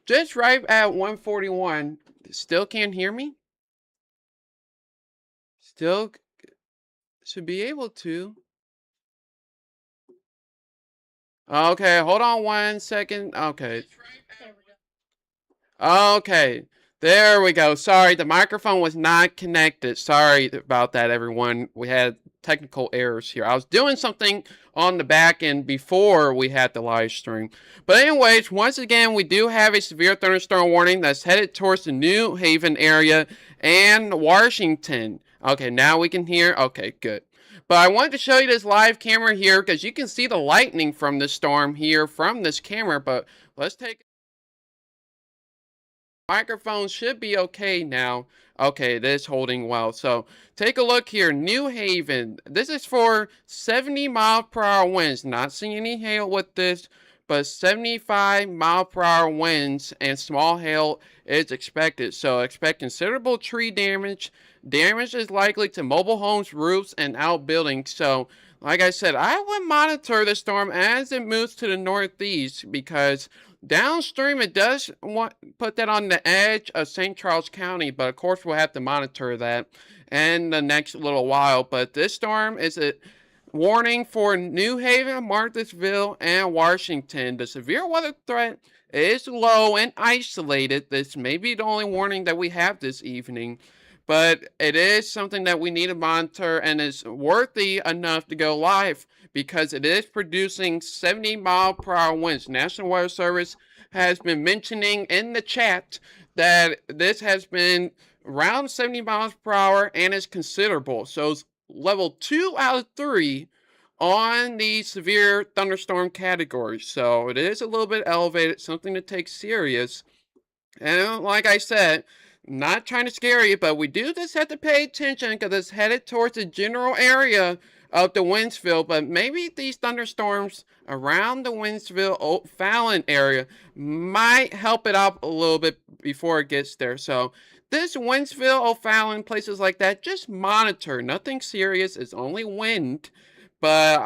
Just right at 141. Still can't hear me? Still should be able to. Okay, hold on 1 second. Okay. Okay. There we go. Sorry, the microphone was not connected. Sorry about that, everyone. We had technical errors here. I was doing something on the back end before we had the live stream. But anyways, once again, we do have a severe thunderstorm warning that's headed towards the New Haven area and Washington. Okay, now we can hear. Okay, good. But I wanted to show you this live camera here because you can see the lightning from this storm here from this camera. But let's take microphone should be okay now. Okay, it is holding well. So take a look here. New Haven. This is for 70-mile-per-hour winds. Not seeing any hail with this, but 75-mile-per-hour winds and small hail is expected. So expect considerable tree damage. Damage is likely to mobile homes, roofs, and outbuildings. So like I said, I would monitor the storm as it moves to the northeast because downstream, it does put that on the edge of St. Charles County, but of course we'll have to monitor that in the next little while. But this storm is a warning for New Haven, Marthasville, and Washington. The severe weather threat is low and isolated. This may be the only warning that we have this evening, but it is something that we need to monitor and is worthy enough to go live because it is producing 70-mile-per-hour winds. National Weather Service has been mentioning in the chat that this has been around 70 miles per hour and is considerable. So it's level 2 out of 3 on the severe thunderstorm category. So it is a little bit elevated, something to take serious. And like I said, not trying to scare you, but we do just have to pay attention because it's headed towards the general area of the Wentzville. But maybe these thunderstorms around the Wentzville, O'Fallon area might help it out a little bit before it gets there. So this Wentzville, O'Fallon, places like that, just monitor. Nothing serious. It's only wind. But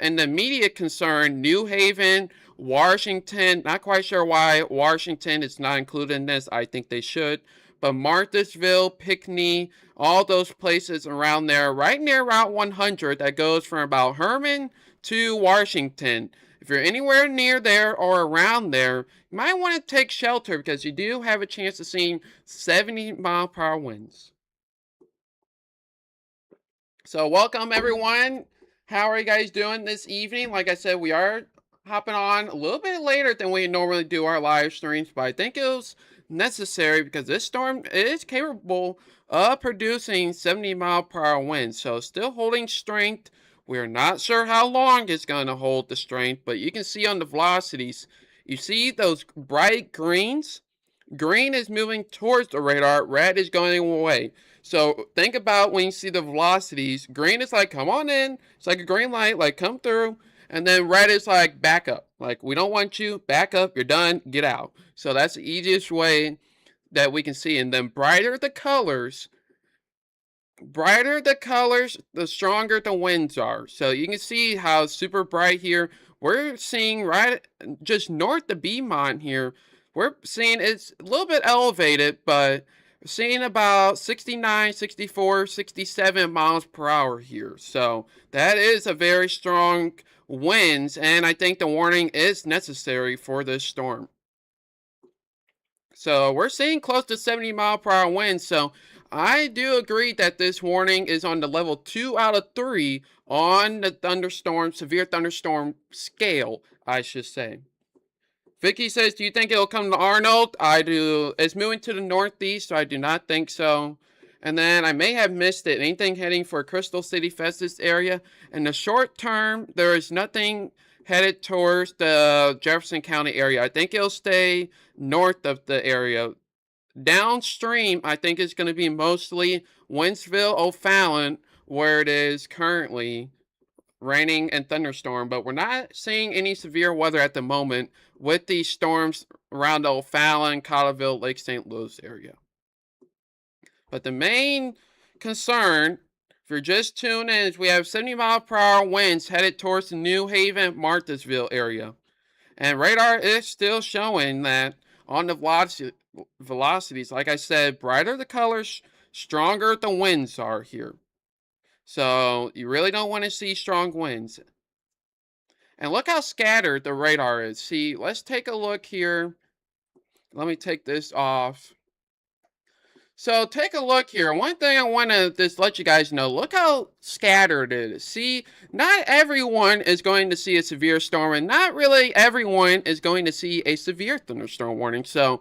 and the immediate concern, New Haven, Washington, not quite sure why Washington is not included in this. I think they should. But Marthasville, Pinckney, all those places around there, right near Route 100 that goes from about Herman to Washington. If you're anywhere near there or around there, you might want to take shelter because you do have a chance of seeing 70-mile-per-hour winds. So welcome everyone. How are you guys doing this evening? Like I said, we are hopping on a little bit later than we normally do our live streams, but I think it was necessary because this storm is capable of producing 70-mile-per-hour winds. So still holding strength. We're not sure how long it's going to hold the strength, but you can see on the velocities, you see those bright greens? Green is moving towards the radar, red is going away. So think about when you see the velocities, green is like, come on in. It's like a green light, like come through. And then red is like, back up. Like, we don't want you, back up, you're done, get out. So that's the easiest way that we can see. And then brighter the colors, the stronger the winds are. So you can see how super bright here. We're seeing right just north of Beaumont here. We're seeing it's a little bit elevated, but we're seeing about 69, 64, 67 miles per hour here. So that is a very strong winds, and I think the warning is necessary for this storm. So we're seeing close to 70-mile-per-hour winds. So I do agree that this warning is on the level 2 out of 3 on the severe thunderstorm scale, I should say. Vicky says, do you think it'll come to Arnold? I do. It's moving to the northeast, so I do not think so. And then I may have missed it. Anything heading for Crystal City Festus area? In the short term, there is nothing headed towards the Jefferson County area. I think it'll stay north of the area. Downstream, I think it's going to be mostly Wentzville, O'Fallon, where it is currently raining and thunderstorm, but we're not seeing any severe weather at the moment with these storms around the O'Fallon, Cottleville, Lake St. Louis area. But the main concern, if you're just tuning in, is we have 70-mile-per-hour winds headed towards the New Haven, Marthasville area. And radar is still showing that on the velocities. Like I said, brighter the colors, stronger the winds are here. So you really don't want to see strong winds. And look how scattered the radar is. See, let's take a look here. Let me take this off. So take a look here. One thing I want to just let you guys know, look how scattered it is. See, not everyone is going to see a severe storm, and not really everyone is going to see a severe thunderstorm warning. So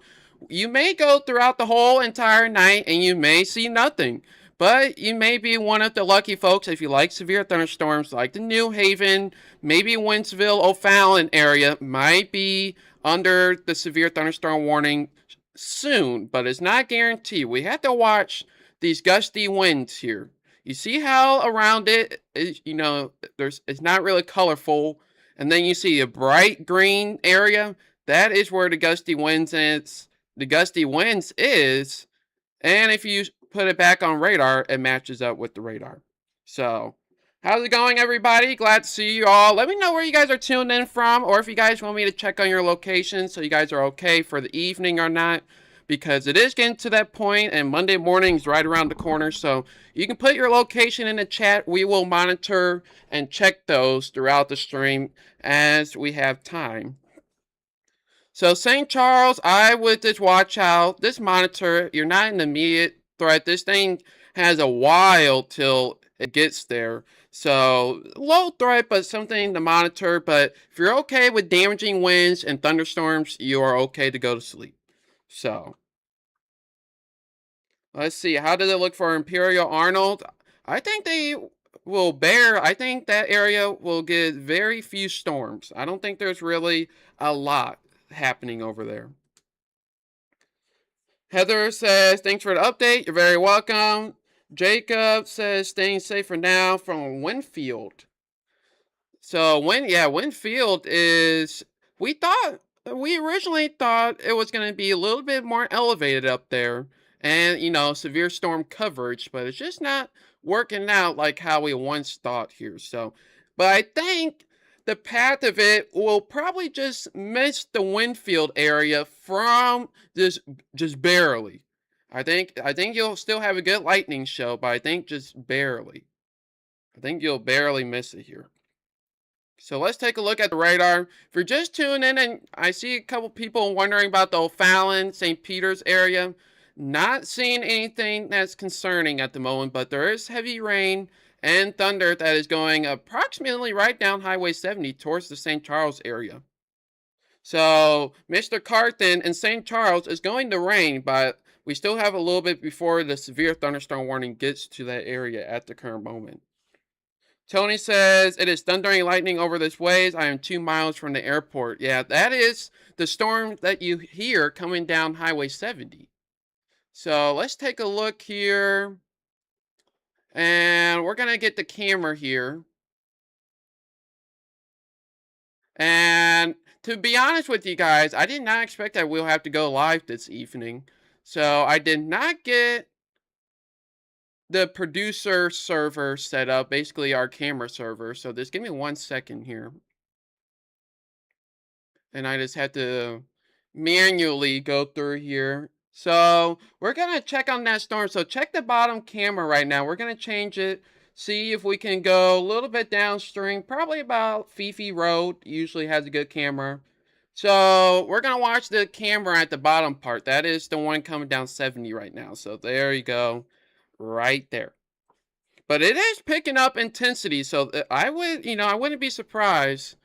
you may go throughout the whole entire night and you may see nothing. But you may be one of the lucky folks if you like severe thunderstorms like the New Haven, maybe Wentzville, O'Fallon area might be under the severe thunderstorm warning soon, but it's not guaranteed. We have to watch these gusty winds here. You see how around it is, it's not really colorful, and then you see a bright green area. That is where the gusty winds is. The gusty winds is, and if you put it back on radar, it matches up with the radar. So, how's it going, everybody? Glad to see you all. Let me know where you guys are tuned in from, or if you guys want me to check on your location so you guys are okay for the evening or not, because it is getting to that point, and Monday morning is right around the corner. So you can put your location in the chat. We will monitor and check those throughout the stream as we have time. So St. Charles, I would just watch out. This monitor, you're not in the immediate threat. This thing has a while till it gets there. So low threat, but something to monitor. But if you're okay with damaging winds and thunderstorms, you are okay to go to sleep. So let's see. How does it look for Imperial Arnold? I think they will bear. I think that area will get very few storms. I don't think there's really a lot happening over there. Heather says, thanks for the update. You're very welcome. Jacob says, staying safe for now from Winfield. So, Winfield is, we originally thought it was going to be a little bit more elevated up there and, severe storm coverage, but it's just not working out like how we once thought here. So, but I think the path of it will probably just miss the Winfield area from just barely. I think you'll still have a good lightning show, but I think just barely. I think you'll barely miss it here. So let's take a look at the radar. If you're just tuning in, and I see a couple people wondering about the O'Fallon, St. Peter's area, not seeing anything that's concerning at the moment, but there is heavy rain and thunder that is going approximately right down Highway 70 towards the St. Charles area. So Mr. Carthen in St. Charles is going to rain, but we still have a little bit before the severe thunderstorm warning gets to that area at the current moment. Tony says, it is thundering lightning over this ways. I am 2 miles from the airport. Yeah, that is the storm that you hear coming down Highway 70. So let's take a look here. And we're going to get the camera here. And to be honest with you guys, I did not expect that we'll have to go live this evening. So I did not get the producer server set up, basically our camera server. So just give me 1 second here. And I just had to manually go through here. So we're going to check on that storm. So check the bottom camera right now. We're going to change it. See if we can go a little bit downstream. Probably about Fifi Road. Usually has a good camera. So we're going to watch the camera at the bottom part. That is the one coming down 70 right now. So there you go. Right there. But it is picking up intensity. So I wouldn't be surprised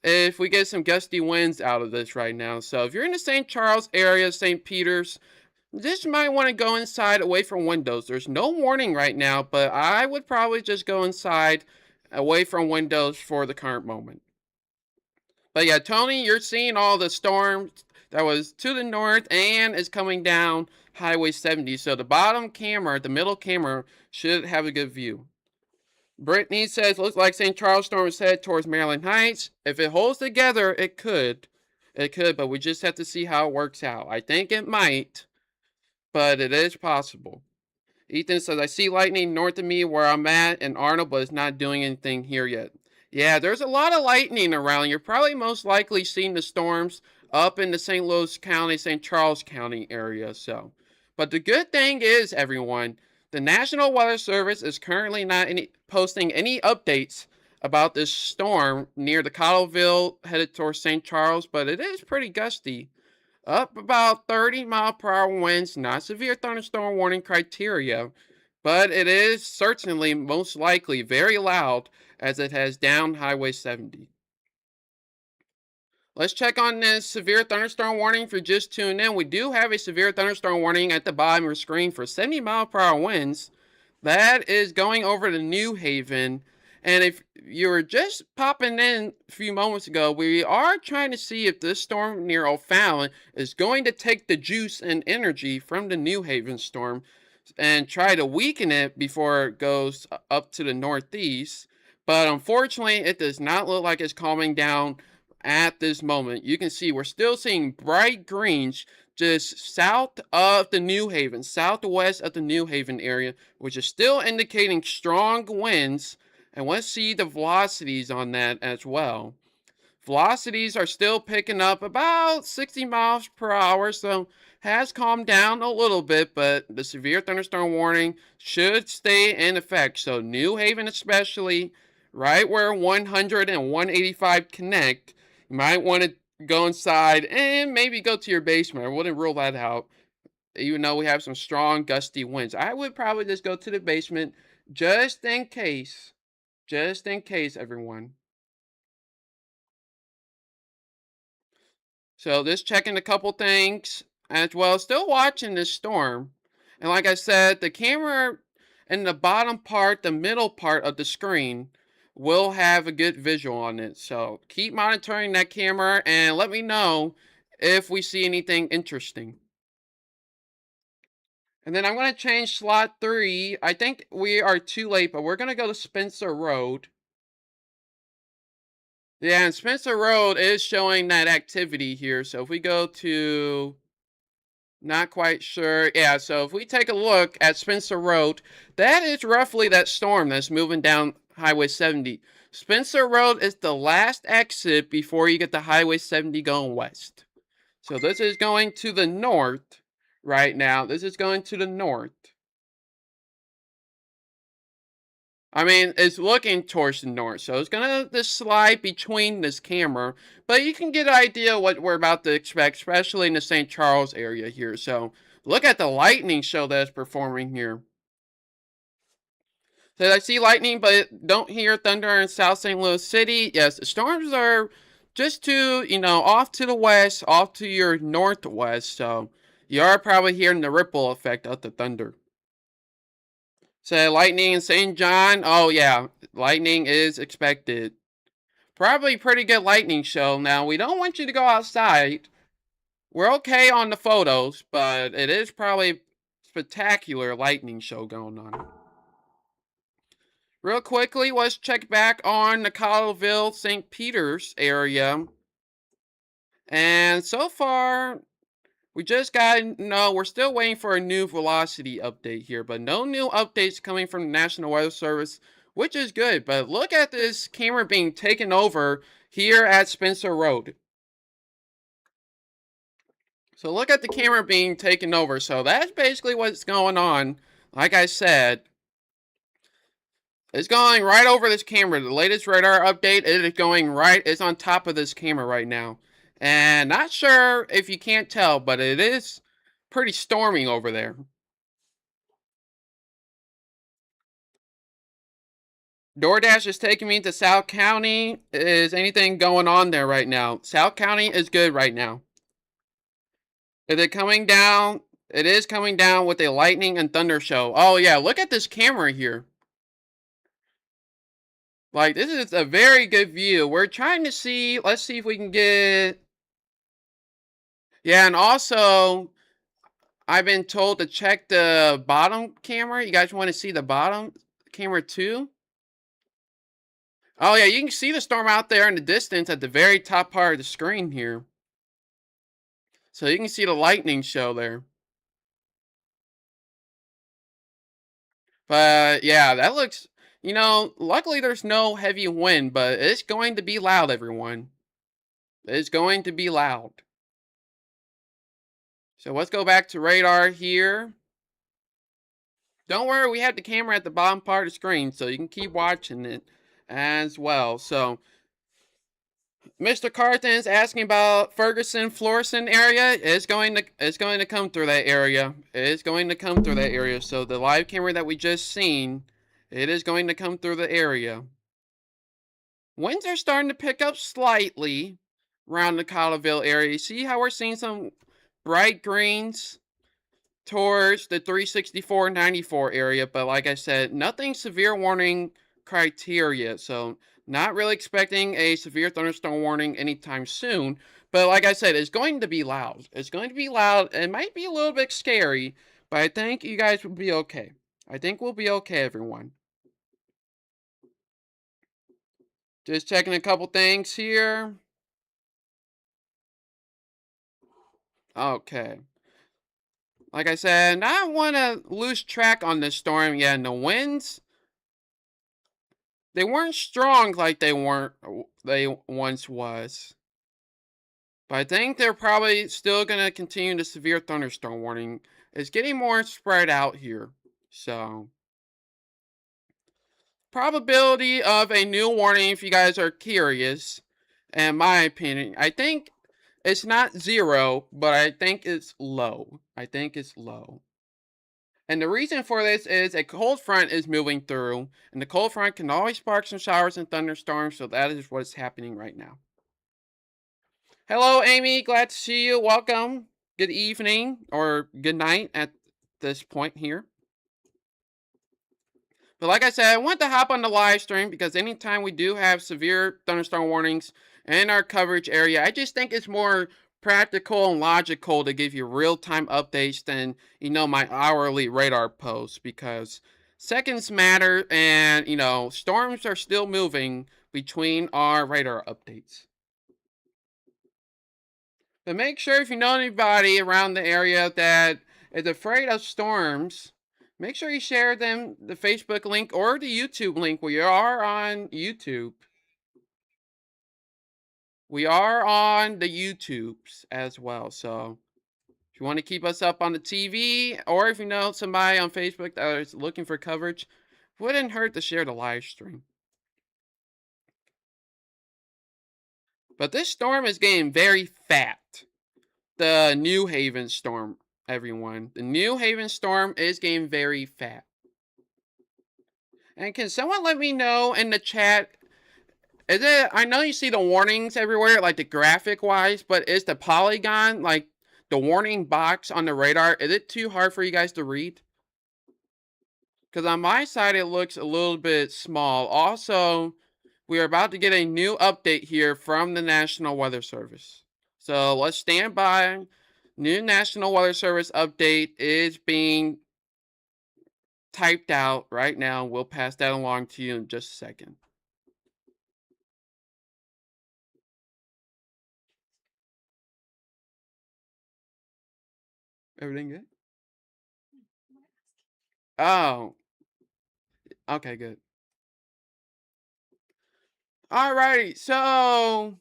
if we get some gusty winds out of this right now. So if you're in the St. Charles area, St. Peter's, this might want to go inside away from windows. There's no warning right now, but I would probably just go inside away from windows for the current moment. But yeah, Tony, you're seeing all the storms that was to the north and is coming down Highway 70. So the bottom camera, the middle camera, should have a good view. Brittany says, looks like St. Charles storm is headed towards Maryland Heights. If it holds together, it could. It could, but we just have to see how it works out. I think it might, but it is possible. Ethan says, I see lightning north of me where I'm at in Arnold, but it's not doing anything here yet. Yeah, there's a lot of lightning around. You're probably most likely seeing the storms up in the St. Louis County, St. Charles County area. So, but the good thing is, everyone, the National Weather Service is currently not posting any updates about this storm near the Cottleville headed towards St. Charles, but it is pretty gusty. Up about 30-mile-per-hour winds, not severe thunderstorm warning criteria, but it is certainly most likely very loud as it has down Highway 70. Let's check on this severe thunderstorm warning. If you're just tuned in, we do have a severe thunderstorm warning at the bottom of your screen for 70-mile-per-hour winds. That is going over to New Haven. And if you were just popping in a few moments ago, we are trying to see if this storm near O'Fallon is going to take the juice and energy from the New Haven storm and try to weaken it before it goes up to the northeast. But unfortunately, it does not look like it's calming down at this moment. You can see we're still seeing bright greens just south of the New Haven, southwest of the New Haven area, which is still indicating strong winds. And let's see the velocities on that as well. Velocities are still picking up about 60 miles per hour, so has calmed down a little bit, but the severe thunderstorm warning should stay in effect. So New Haven especially, right where 100 and 185 connect, you might want to go inside and maybe go to your basement. I wouldn't rule that out, even though we have some strong gusty winds. I would probably just go to the basement just in case. Just in case, everyone. So just checking a couple things as well. Still watching this storm. And like I said, the camera in the bottom part, the middle part of the screen will have a good visual on it. So keep monitoring that camera and let me know if we see anything interesting. And then I'm going to change slot 3. I think we are too late, but we're going to go to Spencer Road. Yeah, and Spencer Road is showing that activity here. So if we go to, not quite sure. Yeah, so if we take a look at Spencer Road, that is roughly that storm that's moving down Highway 70. Spencer Road is the last exit before you get to Highway 70 going west. So this is going to the north right now. This is going to the north. I mean, it's looking towards the north, so it's gonna just slide between this camera, but you can get an idea what we're about to expect, especially in the St. Charles area here. So look at the lightning show that's performing here. So I see lightning, but don't hear thunder in South St. Louis City. Yes, the storms are just to, off to the west, off to your northwest, so you are probably hearing the ripple effect of the thunder. So lightning in St. John. Oh yeah, lightning is expected. Probably pretty good lightning show. Now we don't want you to go outside. We're okay on the photos, but it is probably spectacular lightning show going on. Real quickly, let's check back on the Cottleville, St. Peter's area. And so far, we just got, no, we're still waiting for a new velocity update here, but no new updates coming from the National Weather Service, which is good. But look at this camera being taken over here at Spencer Road. So look at the camera being taken over. So that's basically what's going on. Like I said, it's going right over this camera. The latest radar update, it is going right, it's on top of this camera right now. And not sure if you can't tell, but it is pretty stormy over there. DoorDash is taking me to South County. Is anything going on there right now? South County is good right now. Is it coming down? It is coming down with a lightning and thunder show. Oh yeah, look at this camera here. Like, this is a very good view. We're trying to see, let's see if we can get... Yeah, and also, I've been told to check the bottom camera. You guys want to see the bottom camera too? Oh yeah, you can see the storm out there in the distance at the very top part of the screen here. So you can see the lightning show there. But yeah, that looks, luckily there's no heavy wind, but it's going to be loud, everyone. It's going to be loud. So let's go back to radar here. Don't worry, we have the camera at the bottom part of the screen, so you can keep watching it as well. So Mr. Carthen's asking about Ferguson, Florissant area. It's going to come through that area. It's going to come through that area. So the live camera that we just seen, it is going to come through the area. Winds are starting to pick up slightly around the Collaville area. You see how we're seeing some bright greens towards the 364-94 area, but like I said, nothing severe warning criteria, so not really expecting a severe thunderstorm warning anytime soon. But like I said, it's going to be loud. It's going to be loud. It might be a little bit scary, but I think you guys will be okay. I think we'll be okay, everyone. Just checking a couple things here. Okay. Like I said, I don't want to lose track on this storm. Yeah, and the winds, they weren't strong like they once was. But I think they're probably still going to continue the severe thunderstorm warning. It's getting more spread out here. So, probability of a new warning, if you guys are curious, in my opinion, I think it's not zero, but I think it's low. I think it's low. And the reason for this is a cold front is moving through, and the cold front can always spark some showers and thunderstorms, so that is what's happening right now. Hello, Amy. Glad to see you. Welcome. Good evening or good night at this point here. But like I said, I want to hop on the live stream because anytime we do have severe thunderstorm warnings in our coverage area, I just think it's more practical and logical to give you real-time updates than, my hourly radar posts, because seconds matter and, storms are still moving between our radar updates. But make sure, if you know anybody around the area that is afraid of storms, make sure you share them the Facebook link or the YouTube link. We are on YouTube. We are on the YouTubes as well. So if you want to keep us up on the TV, or if you know somebody on Facebook that is looking for coverage, wouldn't hurt to share the live stream. But this storm is getting very fat. The New Haven storm, everyone. The New Haven storm is getting very fat. And can someone let me know in the chat, I know you see the warnings everywhere, like the graphic wise, but is the polygon, like the warning box on the radar, is it too hard for you guys to read? Because on my side, it looks a little bit small. Also, we are about to get a new update here from the National Weather Service. So let's stand by. New National Weather Service update is being typed out right now. We'll pass that along to you in just a second. Everything good? Oh, okay, good. Alrighty, so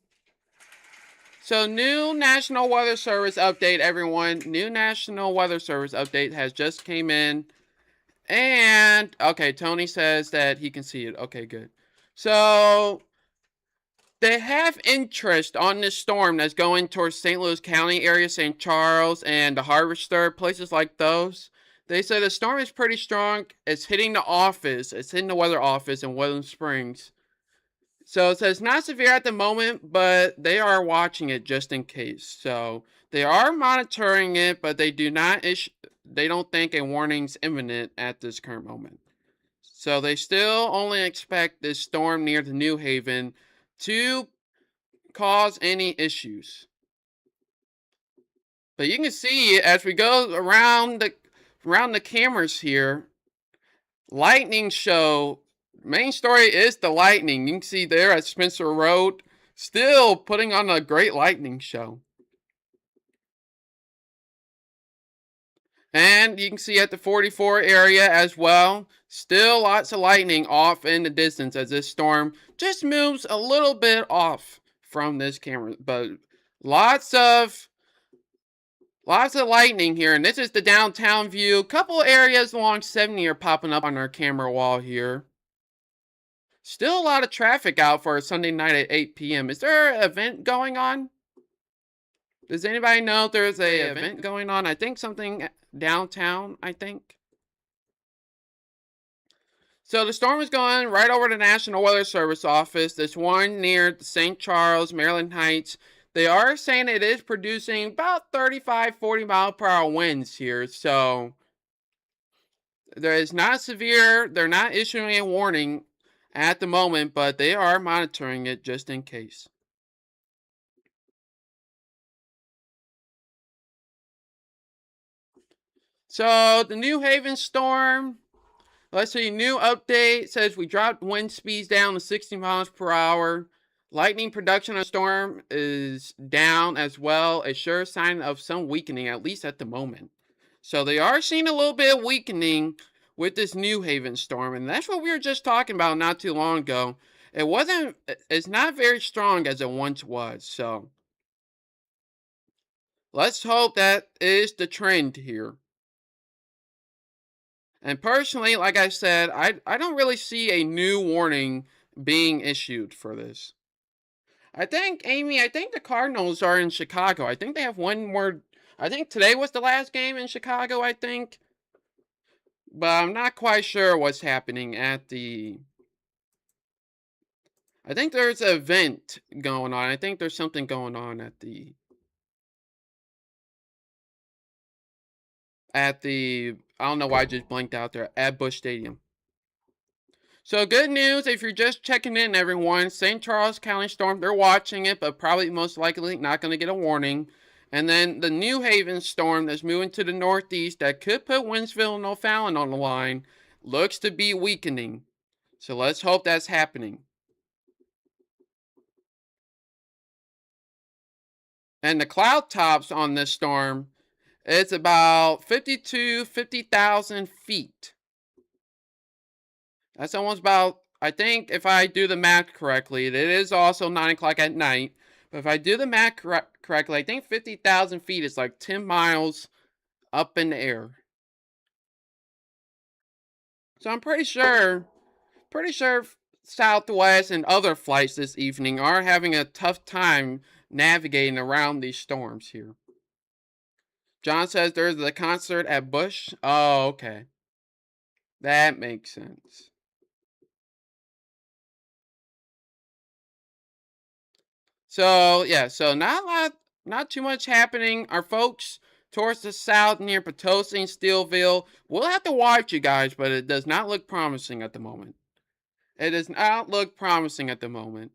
new National Weather Service update, everyone. New National Weather Service update has just came in. And, okay, Tony says that he can see it. Okay, good. So, they have interest on this storm that's going towards St. Louis County area, St. Charles, and the Harvester, places like those. They say the storm is pretty strong. It's hitting the office. It's hitting the weather office in Woodland Springs. So it says not severe at the moment, but they are watching it just in case. So they are monitoring it, but they don't think a warning's imminent at this current moment. So they still only expect this storm near the New Haven to cause any issues. But you can see as we go around the cameras here, lightning show. Main story is the lightning. You can see there at Spencer Road, still putting on a great lightning show. And you can see at the 44 area as well, still lots of lightning off in the distance as this storm just moves a little bit off from this camera. But lots of Lots of lightning here, and this is the downtown view. Couple areas along 70 are popping up on our camera wall here. Still a lot of traffic out for a Sunday night at 8 p.m. Is there an event going on? Does anybody know if there's a event going on? I think something downtown, I think. So the storm is going right over the National Weather Service office. There's one near St. Charles, Maryland Heights. They are saying it is producing about 35, 40 mile per hour winds here. So there is not severe, they're not issuing a warning at the moment, but they are monitoring it just in case. So the New Haven storm, let's see, new update says we dropped wind speeds down to 60 miles per hour. Lightning production on storm is down as well, a sure sign of some weakening, at least at the moment. So they are seeing a little bit of weakening with this New Haven storm, and that's what we were just talking about not too long ago. It's not very strong as it once was, so let's hope that is the trend here. And personally, like I said, I don't really see a new warning being issued for this. I think, Amy, I think the Cardinals are in Chicago. I think they have one more. I think today was the last game in Chicago, I think. But I'm not quite sure what's happening at the. I think there's an event going on. I think there's something going on at the. I don't know why I just blinked out there. At Busch Stadium. So good news if you're just checking in, everyone. St. Charles County storm, they're watching it, but probably most likely not going to get a warning. And then the New Haven storm that's moving to the northeast that could put Winsville and O'Fallon on the line looks to be weakening. So let's hope that's happening. And the cloud tops on this storm, it's about 50,000 feet. That's almost about, I think if I do the math correctly, it is also 9 o'clock at night. But if I do the math correctly, I think 50,000 feet is like 10 miles up in the air. So I'm pretty sure Southwest and other flights this evening are having a tough time navigating around these storms here. John says there's the concert at Busch. Oh, okay. That makes sense. So yeah, so not too much happening. Our folks towards the south near Potosi and Steelville, we'll have to watch you guys, but it does not look promising at the moment. It does not look promising at the moment.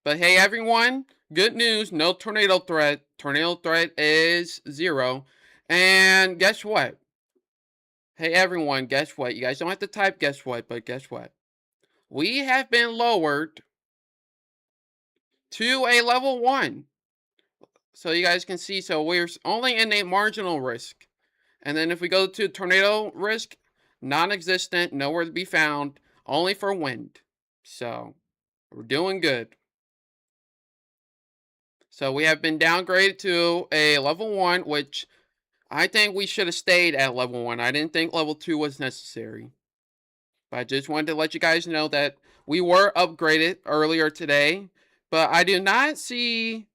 But hey, everyone, good news, no tornado threat. Tornado threat is 0. And guess what? Hey, everyone, guess what? You guys don't have to type guess what, but guess what? We have been lowered to a level 1. So you guys can see, so we're only in a marginal risk. And then if we go to tornado risk, non-existent, nowhere to be found, only for wind. So we're doing good. So we have been downgraded to a level 1, which I think we should have stayed at level 1. I didn't think level 2 was necessary. But I just wanted to let you guys know that we were upgraded earlier today. But I did not see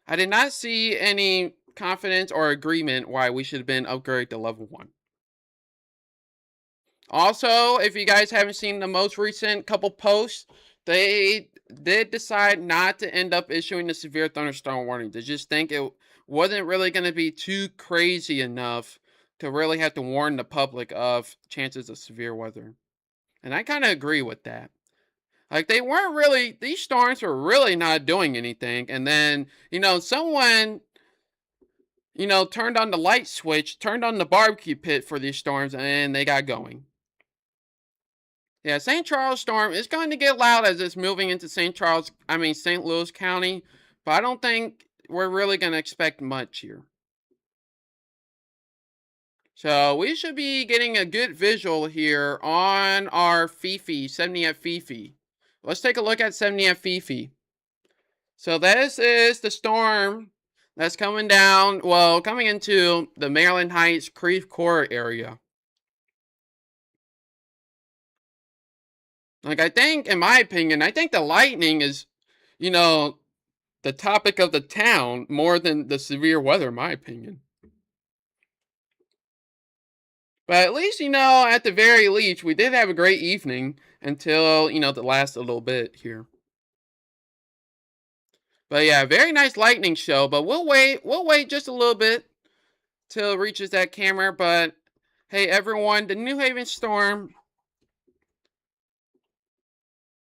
any confidence or agreement why we should have been upgraded to level 1. Also, if you guys haven't seen the most recent couple posts, they did decide not to end up issuing the severe thunderstorm warning. They just think it wasn't really going to be too crazy enough to really have to warn the public of chances of severe weather. And I kind of agree with that. Like, these storms were really not doing anything. And then, someone, turned on the light switch, turned on the barbecue pit for these storms, and they got going. Yeah, St. Charles storm is going to get loud as it's moving into St. Louis County, but I don't think we're really going to expect much here. So we should be getting a good visual here on our Fifi, 70 at Fifi. Let's take a look at 70 at Fifi. So this is the storm that's coming down, well, coming into the Maryland Heights Creve Coeur area. Like, I think, in my opinion, I think the lightning is, you know, the topic of the town more than the severe weather, in my opinion. But at least, at the very least, we did have a great evening until, the last a little bit here. But yeah, very nice lightning show. But we'll wait just a little bit till it reaches that camera. But hey, everyone, the New Haven storm,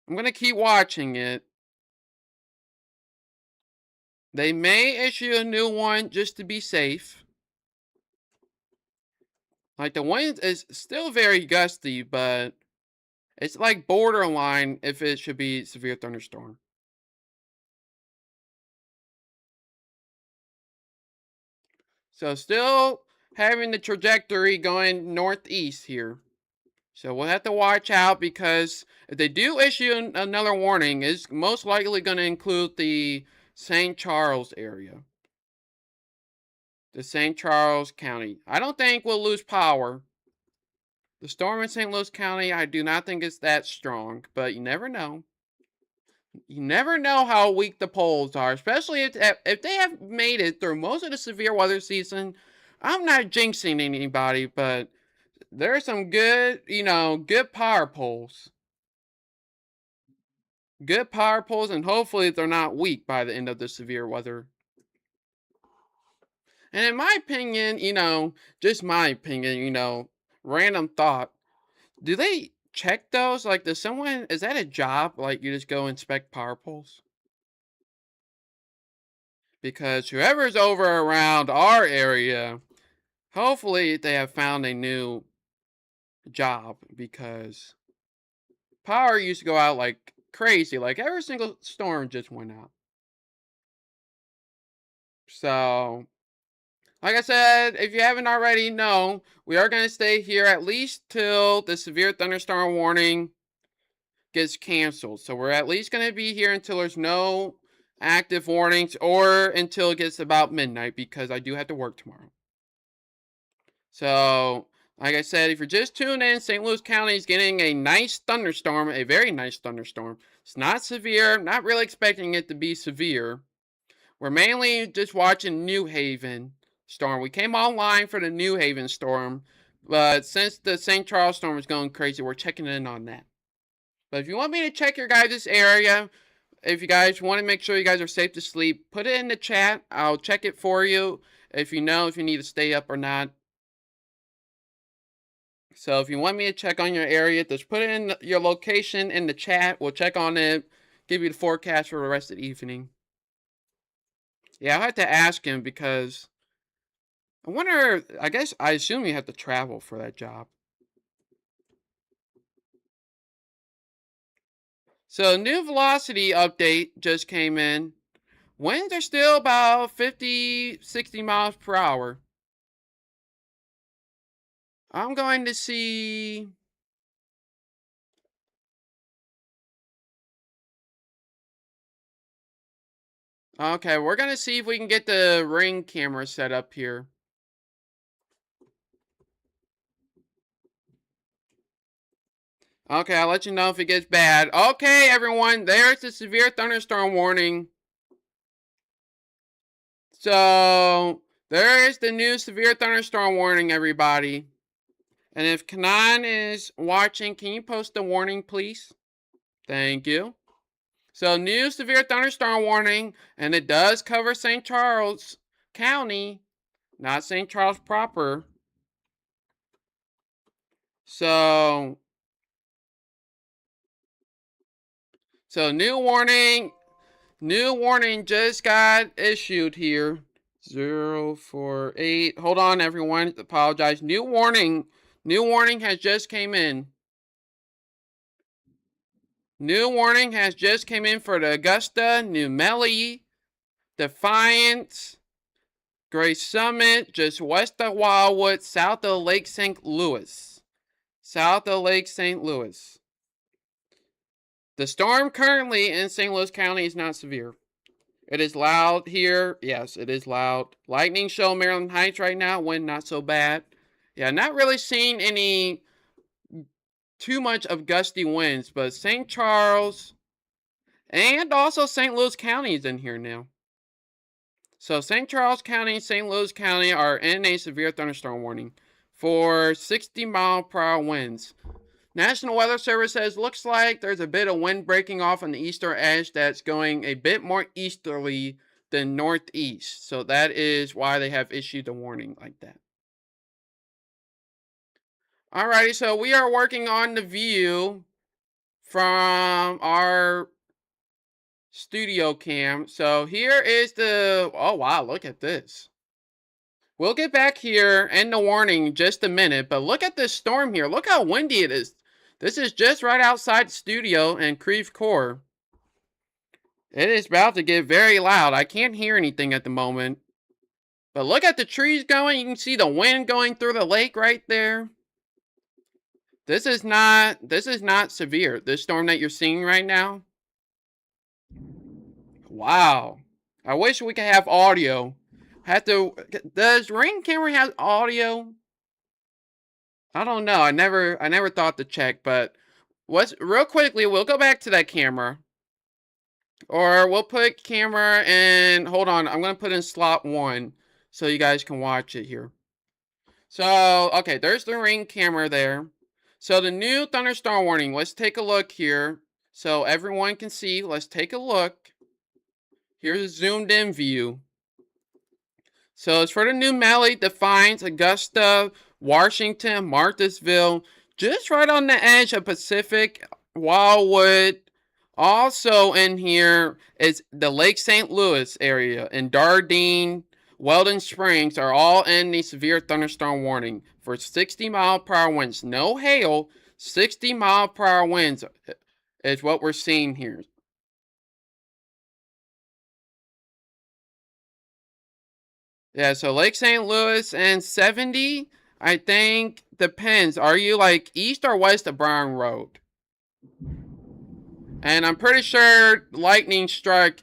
I'm gonna keep watching it. They may issue a new one just to be safe. Like the wind is still very gusty, but it's like borderline if it should be severe thunderstorm. So still having the trajectory going northeast here. So we'll have to watch out because if they do issue another warning, it's most likely going to include the St. Charles area. The St. Charles County. I don't think we'll lose power. The storm in St. Louis County, I do not think it's that strong, but you never know. You never know how weak the poles are, especially if they have made it through most of the severe weather season. I'm not jinxing anybody, but there are some good, good power poles. Good power poles, and hopefully they're not weak by the end of the severe weather. And in my opinion, just my opinion, random thought, do they check those? Like, is that a job? Like, you just go inspect power poles? Because whoever's over around our area, hopefully they have found a new job because power used to go out like crazy. Like every single storm just went out. So, like I said, if you haven't already, no, we are going to stay here at least till the severe thunderstorm warning gets canceled. So we're at least going to be here until there's no active warnings or until it gets about midnight because I do have to work tomorrow. So, like I said, if you're just tuning in, St. Louis County is getting a nice thunderstorm, a very nice thunderstorm. It's not severe, not really expecting it to be severe. We're mainly just watching New Haven storm. We came online for the New Haven storm, but since the St. Charles storm is going crazy, we're checking in on that. But if you want me to check your guys' area, if you guys want to make sure you guys are safe to sleep, put it in the chat. I'll check it for you if you need to stay up or not. So if you want me to check on your area, just put it in your location in the chat. We'll check on it, give you the forecast for the rest of the evening. Yeah, I'll have to ask him because I assume you have to travel for that job. So new velocity update just came in. Winds are still about 50, 60 miles per hour. I'm going to see. Okay, we're going to see if we can get the ring camera set up here. Okay, I'll let you know if it gets bad. Okay, everyone, there's the severe thunderstorm warning. So, there is the new severe thunderstorm warning, everybody. And if Kanan is watching, can you post the warning, please? Thank you. So, new severe thunderstorm warning, and it does cover St. Charles County, not St. Charles proper. So, new warning just got issued here. 048. Hold on, everyone. Apologize. New warning has just came in. New warning has just came in for the Augusta, New Melly, Defiance, Gray Summit, just west of Wildwood, south of Lake St. Louis. South of Lake St. Louis. The storm currently in St. Louis County is not severe. It is loud here. Yes, it is loud. Lightning show Maryland Heights right now. Wind not so bad. Yeah, not really seeing any too much of gusty winds, but St. Charles and also St. Louis County is in here now. So St. Charles County, St. Louis County are in a severe thunderstorm warning for 60-mile-per-hour winds. National Weather Service says looks like there's a bit of wind breaking off on the eastern edge that's going a bit more easterly than northeast. So that is why they have issued a warning like that. Alrighty, so we are working on the view from our studio cam. So here is the, oh wow, look at this. We'll get back here and the warning in just a minute, but look at this storm here. Look how windy it is. This is just right outside the studio in Creve Coeur. It is about to get very loud. I can't hear anything at the moment. But look at the trees going. You can see the wind going through the lake right there. This is not severe. This storm that you're seeing right now. Wow. I wish we could have audio. Does Ring camera have audio? I don't know. I never thought to check, but real quickly, we'll go back to that camera. Or we'll put camera in, hold on, I'm going to put in slot 1 so you guys can watch it here. So, okay, there's the Ring camera there. So the new thunderstorm warning, let's take a look here so everyone can see. Let's take a look. Here's a zoomed in view. So it's for the new Melly, Defiance, Augusta, Washington, Marthasville, just right on the edge of Pacific, Wildwood. Also in here is the Lake St. Louis area, and Dardenne, Weldon Springs are all in the severe thunderstorm warning for 60-mile-per-hour winds. No hail, 60-mile-per-hour winds is what we're seeing here. Yeah, so Lake St. Louis and 70, I think, depends. Are you like east or west of Brown Road? And I'm pretty sure lightning struck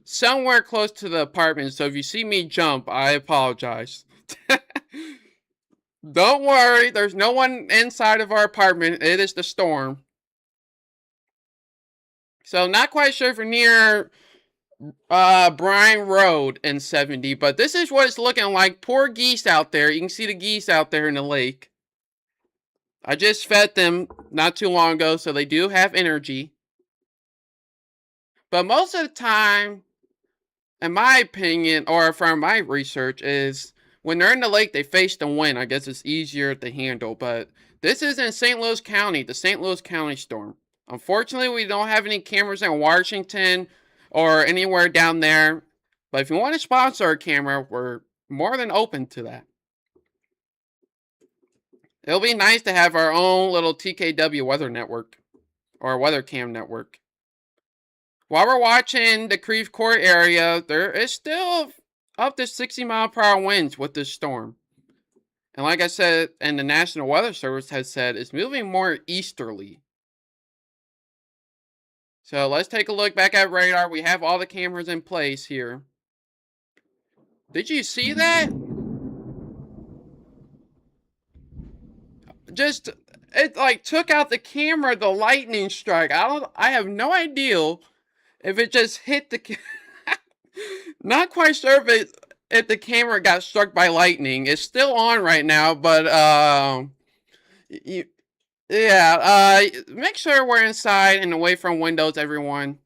somewhere close to the apartment. So if you see me jump, I apologize. Don't worry. There's no one inside of our apartment. It is the storm. So not quite sure if you're near Bryan Road in 70. But this is what it's looking like. Poor geese out there. You can see the geese out there in the lake. I just fed them not too long ago. So they do have energy. But most of the time, in my opinion, or from my research, is when they're in the lake, they face the wind. I guess it's easier to handle. But this is in St. Louis County, the St. Louis County storm. Unfortunately, we don't have any cameras in Washington or anywhere down there. But if you want to sponsor a camera, we're more than open to that. It'll be nice to have our own little TKW weather network or weather cam network. While we're watching the Creve Coeur area, there is still up to 60-mile-per-hour winds with this storm. And like I said, and the National Weather Service has said, it's moving more easterly. So let's take a look back at radar. We have all the cameras in place here. Did you see that? Just, it like took out the camera, the lightning strike. I have no idea if it just hit the not quite sure if the camera got struck by lightning. It's still on right now, but make sure we're inside and away from windows, everyone.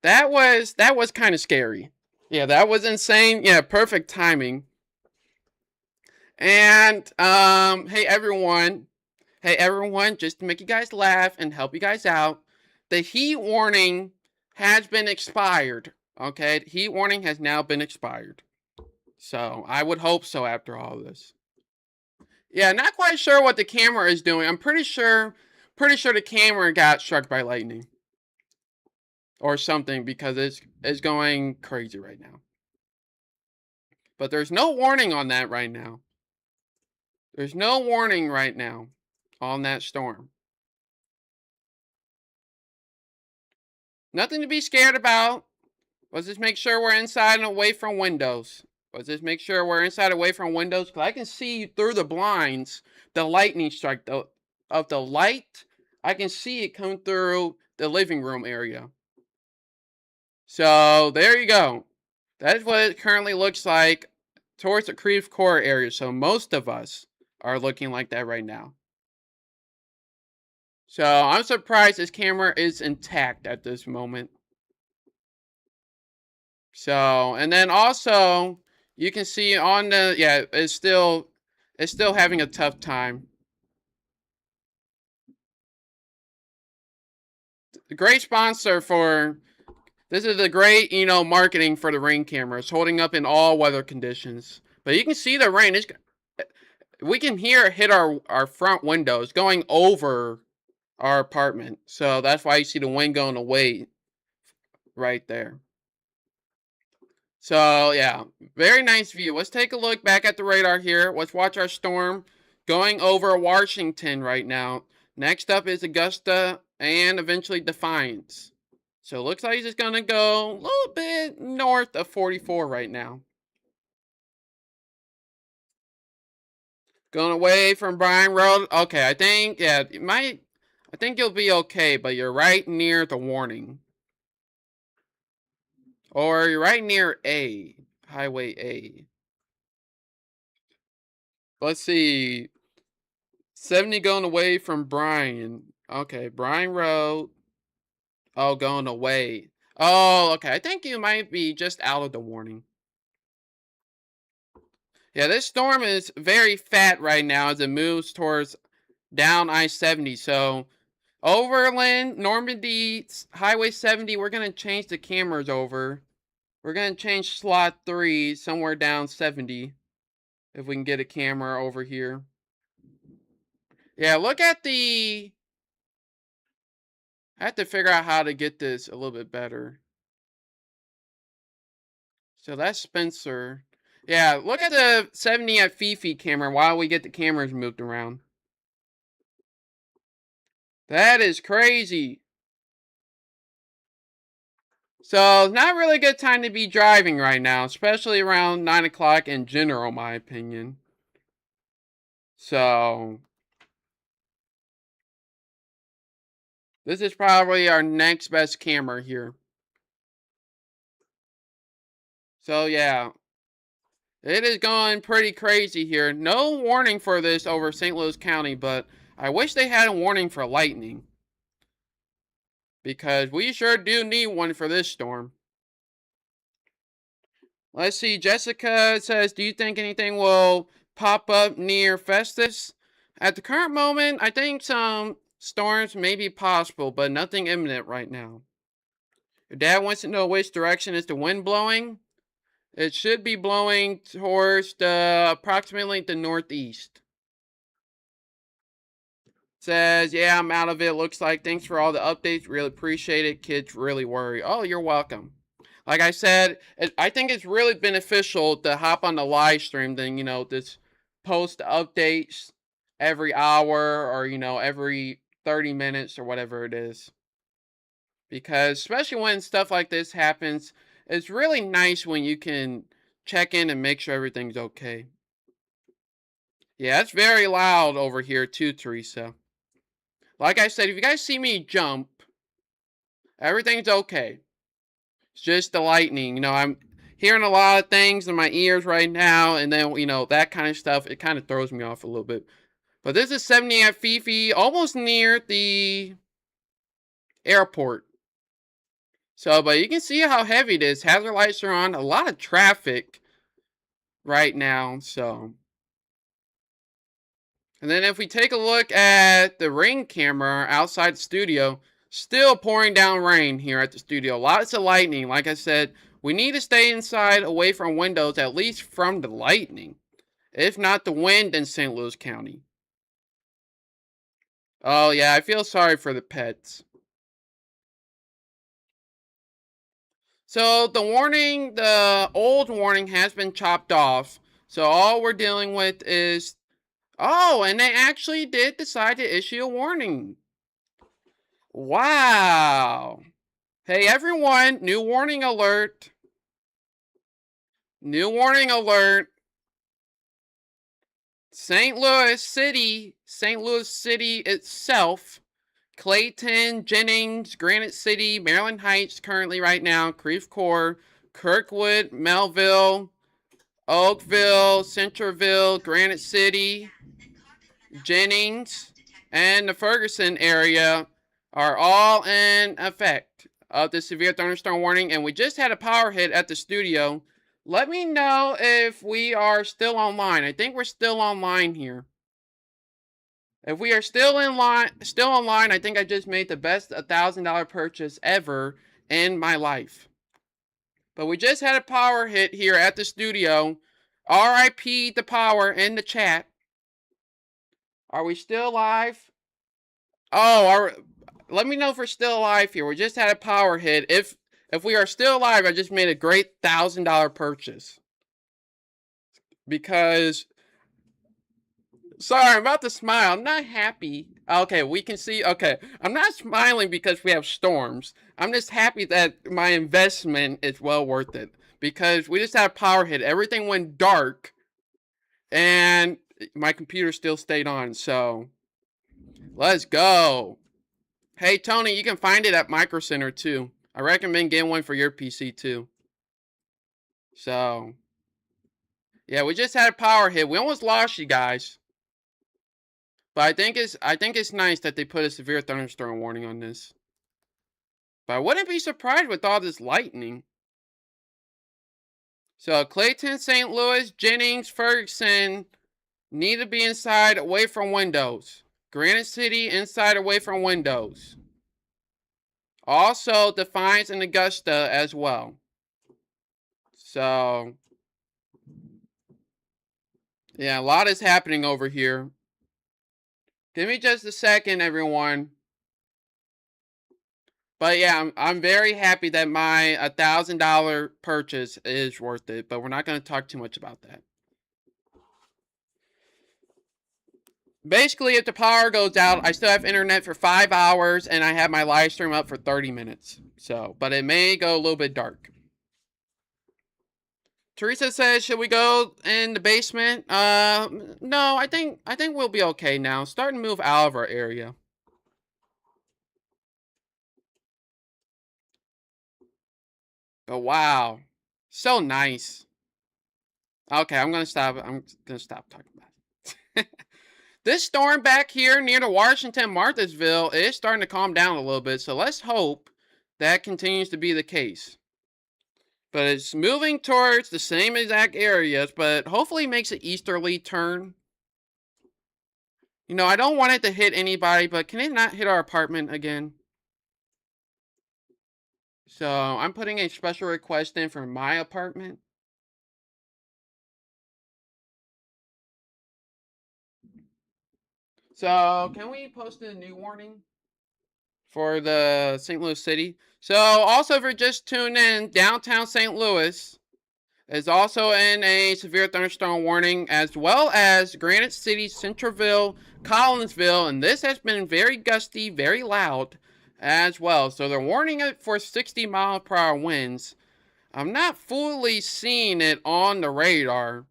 That was kind of scary. Yeah, that was insane. Yeah, perfect timing. And hey everyone, just to make you guys laugh and help you guys out, the heat warning has been expired. Okay, the heat warning has now been expired. So I would hope so after all this. Yeah, not quite sure what the camera is doing. I'm pretty sure the camera got struck by lightning or something because it's going crazy right now. But there's no warning on that right now. There's no warning right now on that storm. Nothing to be scared about. Let's just make sure we're inside and away from windows. Let's just make sure we're inside away from windows, because I can see through the blinds the lightning strike of the light. I can see it come through the living room area. So there you go. That is what it currently looks like towards the Creve Coeur area. So most of us are looking like that right now. So I'm surprised this camera is intact at this moment. So, and then also you can see on the, yeah, it's still having a tough time. The great sponsor for this is the great, marketing for the Ring camera. It's holding up in all weather conditions. But you can see the rain. We can hear it hit our front windows going over our apartment. So that's why you see the wind going away right there. So yeah, very nice view. Let's take a look back at the radar here. Let's watch our storm going over Washington right now. Next up is Augusta and eventually Defiance. So it looks like he's just going to go a little bit north of 44 right now. Going away from Bryan Road. Okay, I think, yeah, I think you'll be okay, but you're right near the warning. Or you're right near A, Highway A. Let's see. 70 going away from Bryan. Okay, Bryan Road. Oh, going away. Oh, okay. I think you might be just out of the warning. Yeah, this storm is very fat right now as it moves towards down I-70. So, Overland, Normandy, Highway 70, we're going to change the cameras over. We're going to change slot 3 somewhere down 70. If we can get a camera over here. Yeah, look at the... I have to figure out how to get this a little bit better. So that's Spencer. Yeah, look at the 70 at Fifi camera while we get the cameras moved around. That is crazy. So, not really a good time to be driving right now, especially around 9 o'clock in general, my opinion. So, this is probably our next best camera here. So, yeah. It is going pretty crazy here. No warning for this over St. Louis County, but I wish they had a warning for lightning. Because we sure do need one for this storm. Let's see. Jessica says, do you think anything will pop up near Festus? At the current moment, I think some storms may be possible, but nothing imminent right now. Your dad wants to know which direction is the wind blowing. It should be blowing towards approximately the northeast. Says, yeah, I'm out of it. Looks like thanks for all the updates. Really appreciate it. Kids really worry. Oh, you're welcome. Like I said, I think it's really beneficial to hop on the live stream than, this post updates every hour or, every 30 minutes or whatever it is. Because especially when stuff like this happens, it's really nice when you can check in and make sure everything's okay. Yeah, it's very loud over here too, Teresa. Like I said, if you guys see me jump, everything's okay. It's just the lightning. I'm hearing a lot of things in my ears right now, and then, that kind of stuff, it kind of throws me off a little bit. But this is 70 at Fifi, almost near the airport. So, but you can see how heavy it is. Hazard lights are on. A lot of traffic right now, so. And then if we take a look at the Ring camera outside the studio, still pouring down rain here at the studio. Lots of lightning. Like I said, we need to stay inside away from windows, at least from the lightning. If not the wind in St. Louis County. Oh yeah, I feel sorry for the pets. So the old warning has been chopped off. So all we're dealing with is, oh, and they actually did decide to issue a warning. Wow. Hey everyone, new warning alert. New warning alert. St. Louis City itself, Clayton, Jennings, Granite City, Maryland Heights currently right now, Creve Coeur, Kirkwood, Melville, Oakville, Centerville, Granite City, Jennings, and the Ferguson area are all in effect of the severe thunderstorm warning, and we just had a power hit at the studio. Let me know if we are still online. I think we're still online here. If we are still online, I think I just made the best $1,000 purchase ever in my life. But we just had a power hit here at the studio. RIP the power in the chat. Are we still live? Oh, let me know if we're still alive here. We just had a power hit. If we are still alive, I just made a great $1,000 purchase. Because, sorry, I'm about to smile. I'm not happy. Okay, we can see. Okay, I'm not smiling because we have storms. I'm just happy that my investment is well worth it. Because we just had a power hit. Everything went dark. And my computer still stayed on. So, let's go. Hey, Tony, you can find it at Micro Center too. I recommend getting one for your PC too. So, yeah, we just had a power hit. We almost lost you guys. But I think it's nice that they put a severe thunderstorm warning on this. But I wouldn't be surprised with all this lightning. So, Clayton, St. Louis, Jennings, Ferguson need to be inside away from windows. Granite City inside away from windows. Also, Defiance and Augusta as well. So, yeah, a lot is happening over here. Give me just a second, everyone. But yeah, I'm very happy that my $1,000 purchase is worth it. But we're not going to talk too much about that. Basically, if the power goes out, I still have internet for 5 hours, and I have my live stream up for 30 minutes. So, but it may go a little bit dark. Teresa says, "Should we go in the basement?" No, I think we'll be okay now. Starting to move out of our area. Oh wow, so nice. Okay, I'm gonna stop talking about it. This storm back here near the Washington Marthasville is starting to calm down a little bit, so let's hope that continues to be the case. But it's moving towards the same exact areas, but hopefully makes an easterly turn. You know, I don't want it to hit anybody, but can it not hit our apartment again? So I'm putting a special request in for my apartment. So can we post a new warning for the St. Louis City? So also, if you're just tuned in, downtown St. Louis is also in a severe thunderstorm warning, as well as Granite City, Centerville, Collinsville, and this has been very gusty, very loud as well. So they're warning it for 60-mile-per-hour winds. I'm not fully seeing it on the radar,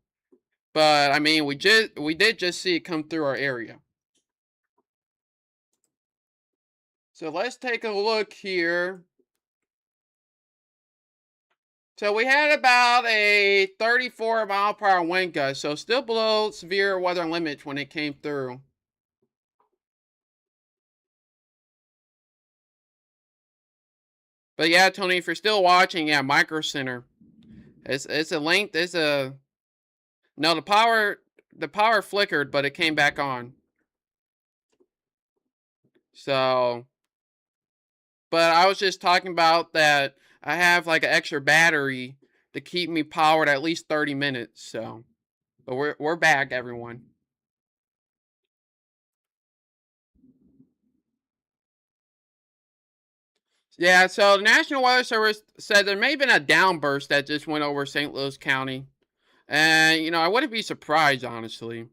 but I mean, we did just see it come through our area. So let's take a look here. So we had about a 34-mile-per-hour wind gust, so still below severe weather limits when it came through. But yeah, Tony, if you're still watching, yeah, Micro Center. It's a link. It's a no. The power flickered, but it came back on. So, but I was just talking about that. I have like an extra battery to keep me powered at least 30 minutes. So, but we're back, everyone. Yeah, so the National Weather Service said there may have been a downburst that just went over St. Louis County. And, you know, I wouldn't be surprised, honestly.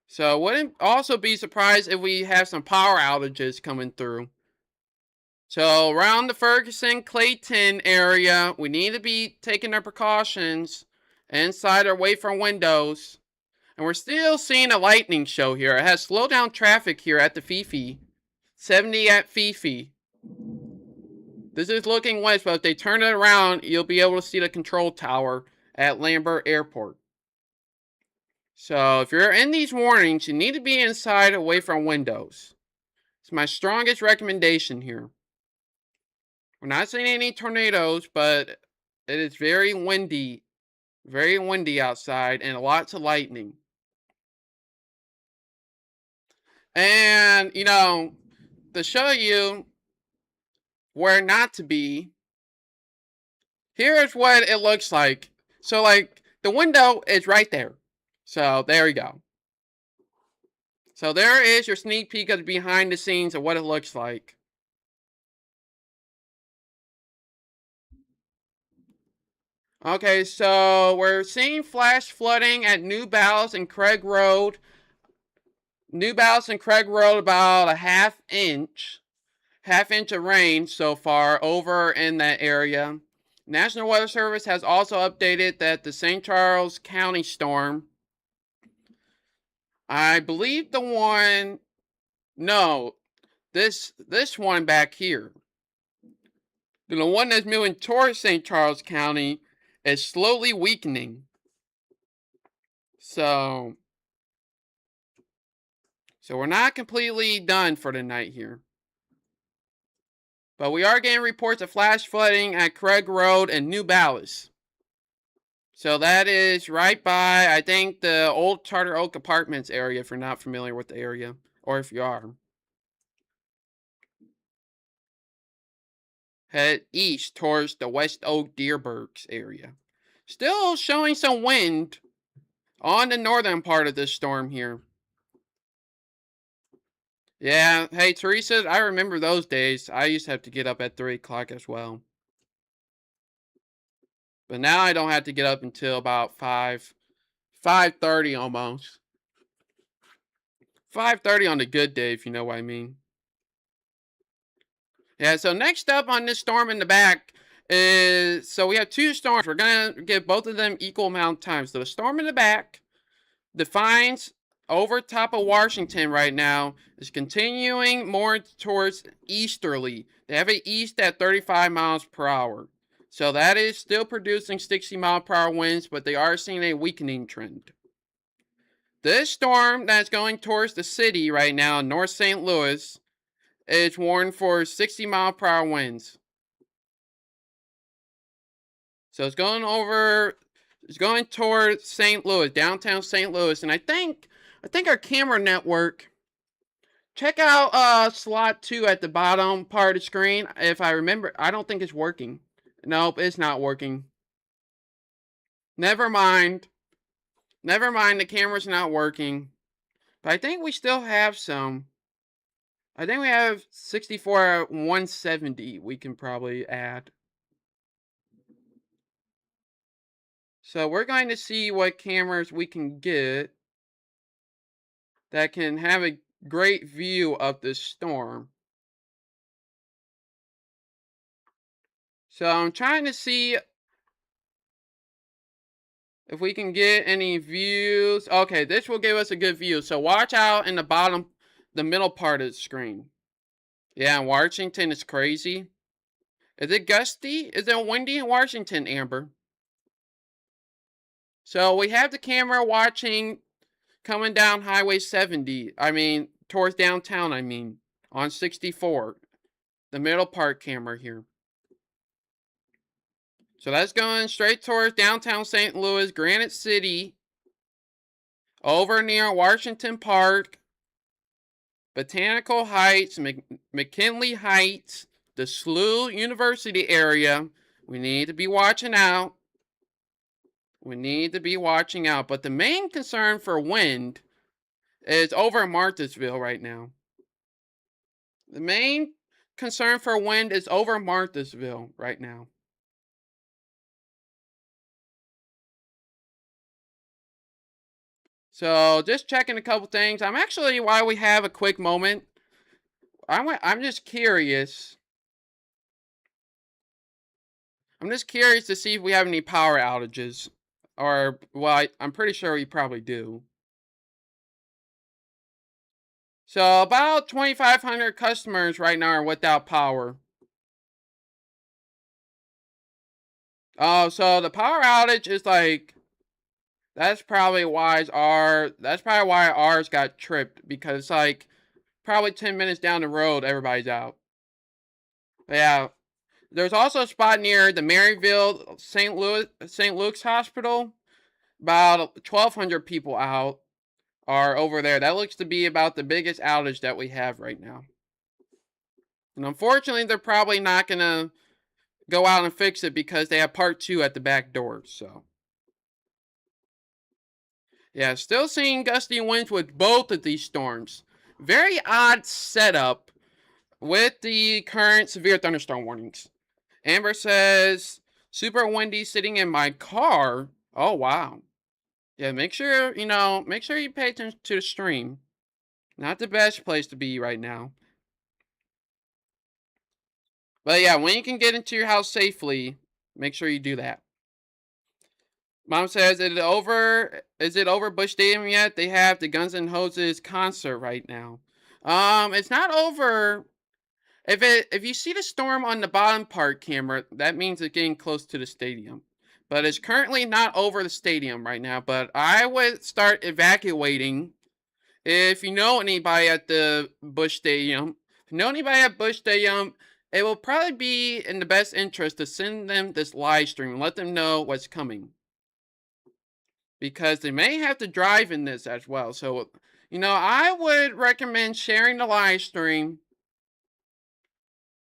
So, wouldn't also be surprised if we have some power outages coming through. So around the Ferguson Clayton area, we need to be taking our precautions inside or away from windows. And we're still seeing a lightning show here. It has slowed down traffic here at the Fifi. 70 at Fifi. This is looking west, but if they turn it around, you'll be able to see the control tower at Lambert Airport. So if you're in these warnings, you need to be inside away from windows. It's my strongest recommendation here. We're not seeing any tornadoes, but it is very windy outside and lots of lightning. And, to show you where not to be, here's what it looks like. So, like, the window is right there. So, there you go. So, there is your sneak peek of the behind the scenes of what it looks like. Okay, so we're seeing flash flooding at New Balance and Craig Road. New Balance and Craig Road about a half inch of rain so far over in that area. National Weather Service has also updated that the St. Charles County storm, I believe this one back here, the one that's moving towards St. Charles County is slowly weakening. So we're not completely done for the night here. But we are getting reports of flash flooding at Craig Road and New Ballas. So that is right by, I think, the old Charter Oak Apartments area, if you're not familiar with the area, or if you are. Head east towards the West Oak Deerbergs area. Still showing some wind on the northern part of this storm here. Yeah, hey, Teresa, I remember those days. I used to have to get up at 3 o'clock as well. But now I don't have to get up until about 5:30 almost. 5:30 on a good day, if you know what I mean. Yeah, so next up on this storm in the back is, so we have two storms. We're going to give both of them equal amount of time. So the storm in the back defines over top of Washington right now is continuing more towards easterly. They have it east at 35 miles per hour. So that is still producing 60-mile-per-hour winds, but they are seeing a weakening trend. This storm that's going towards the city right now in North St. Louis is warned for 60-mile-per-hour winds. So it's going towards St. Louis, downtown St. Louis, and I think our camera network. Check out slot 2 at the bottom part of the screen. If I remember, I don't think it's working. Nope, it's not working. Never mind. The camera's not working. But I think we still have some. I think we have 64 170 we can probably add. So we're going to see what cameras we can get that can have a great view of this storm. So I'm trying to see if we can get any views. Okay, this will give us a good view. So watch out in the middle part of the screen. Yeah, Washington is crazy. Is it gusty? Is it windy in Washington, Amber? So we have the camera watching coming down Highway 70. I mean, towards downtown, on 64. The middle part camera here. So that's going straight towards downtown St. Louis, Granite City, over near Washington Park, Botanical Heights, McKinley Heights, the SLU University area. We need to be watching out. But the main concern for wind is over Marthasville right now. The main concern for wind is over Marthasville right now. So just checking a couple things. While we have a quick moment, I'm just curious. I'm just curious to see if we have any power outages. Or, well, I'm pretty sure we probably do. So about 2,500 customers right now are without power. Oh, so the power outage is like, that's probably why ours got tripped, because like probably 10 minutes down the road everybody's out. But yeah, there's also a spot near the Maryville St. Luke's Hospital. About 1,200 people out are over there. That looks to be about the biggest outage that we have right now. And unfortunately, they're probably not gonna go out and fix it because they have part 2 at the back door. So yeah, still seeing gusty winds with both of these storms. Very odd setup with the current severe thunderstorm warnings. Amber says, super windy sitting in my car. Oh, wow. Yeah, make sure you pay attention to the stream. Not the best place to be right now. But yeah, when you can get into your house safely, make sure you do that. Mom says, is it over Bush Stadium yet? They have the Guns N' Hoses concert right now. It's not over. If you see the storm on the bottom part camera, that means it's getting close to the stadium. But it's currently not over the stadium right now. But I would start evacuating if you know anybody at the Bush Stadium. If you know anybody at Bush Stadium, it will probably be in the best interest to send them this live stream and let them know what's coming. Because they may have to drive in this as well. So, I would recommend sharing the live stream.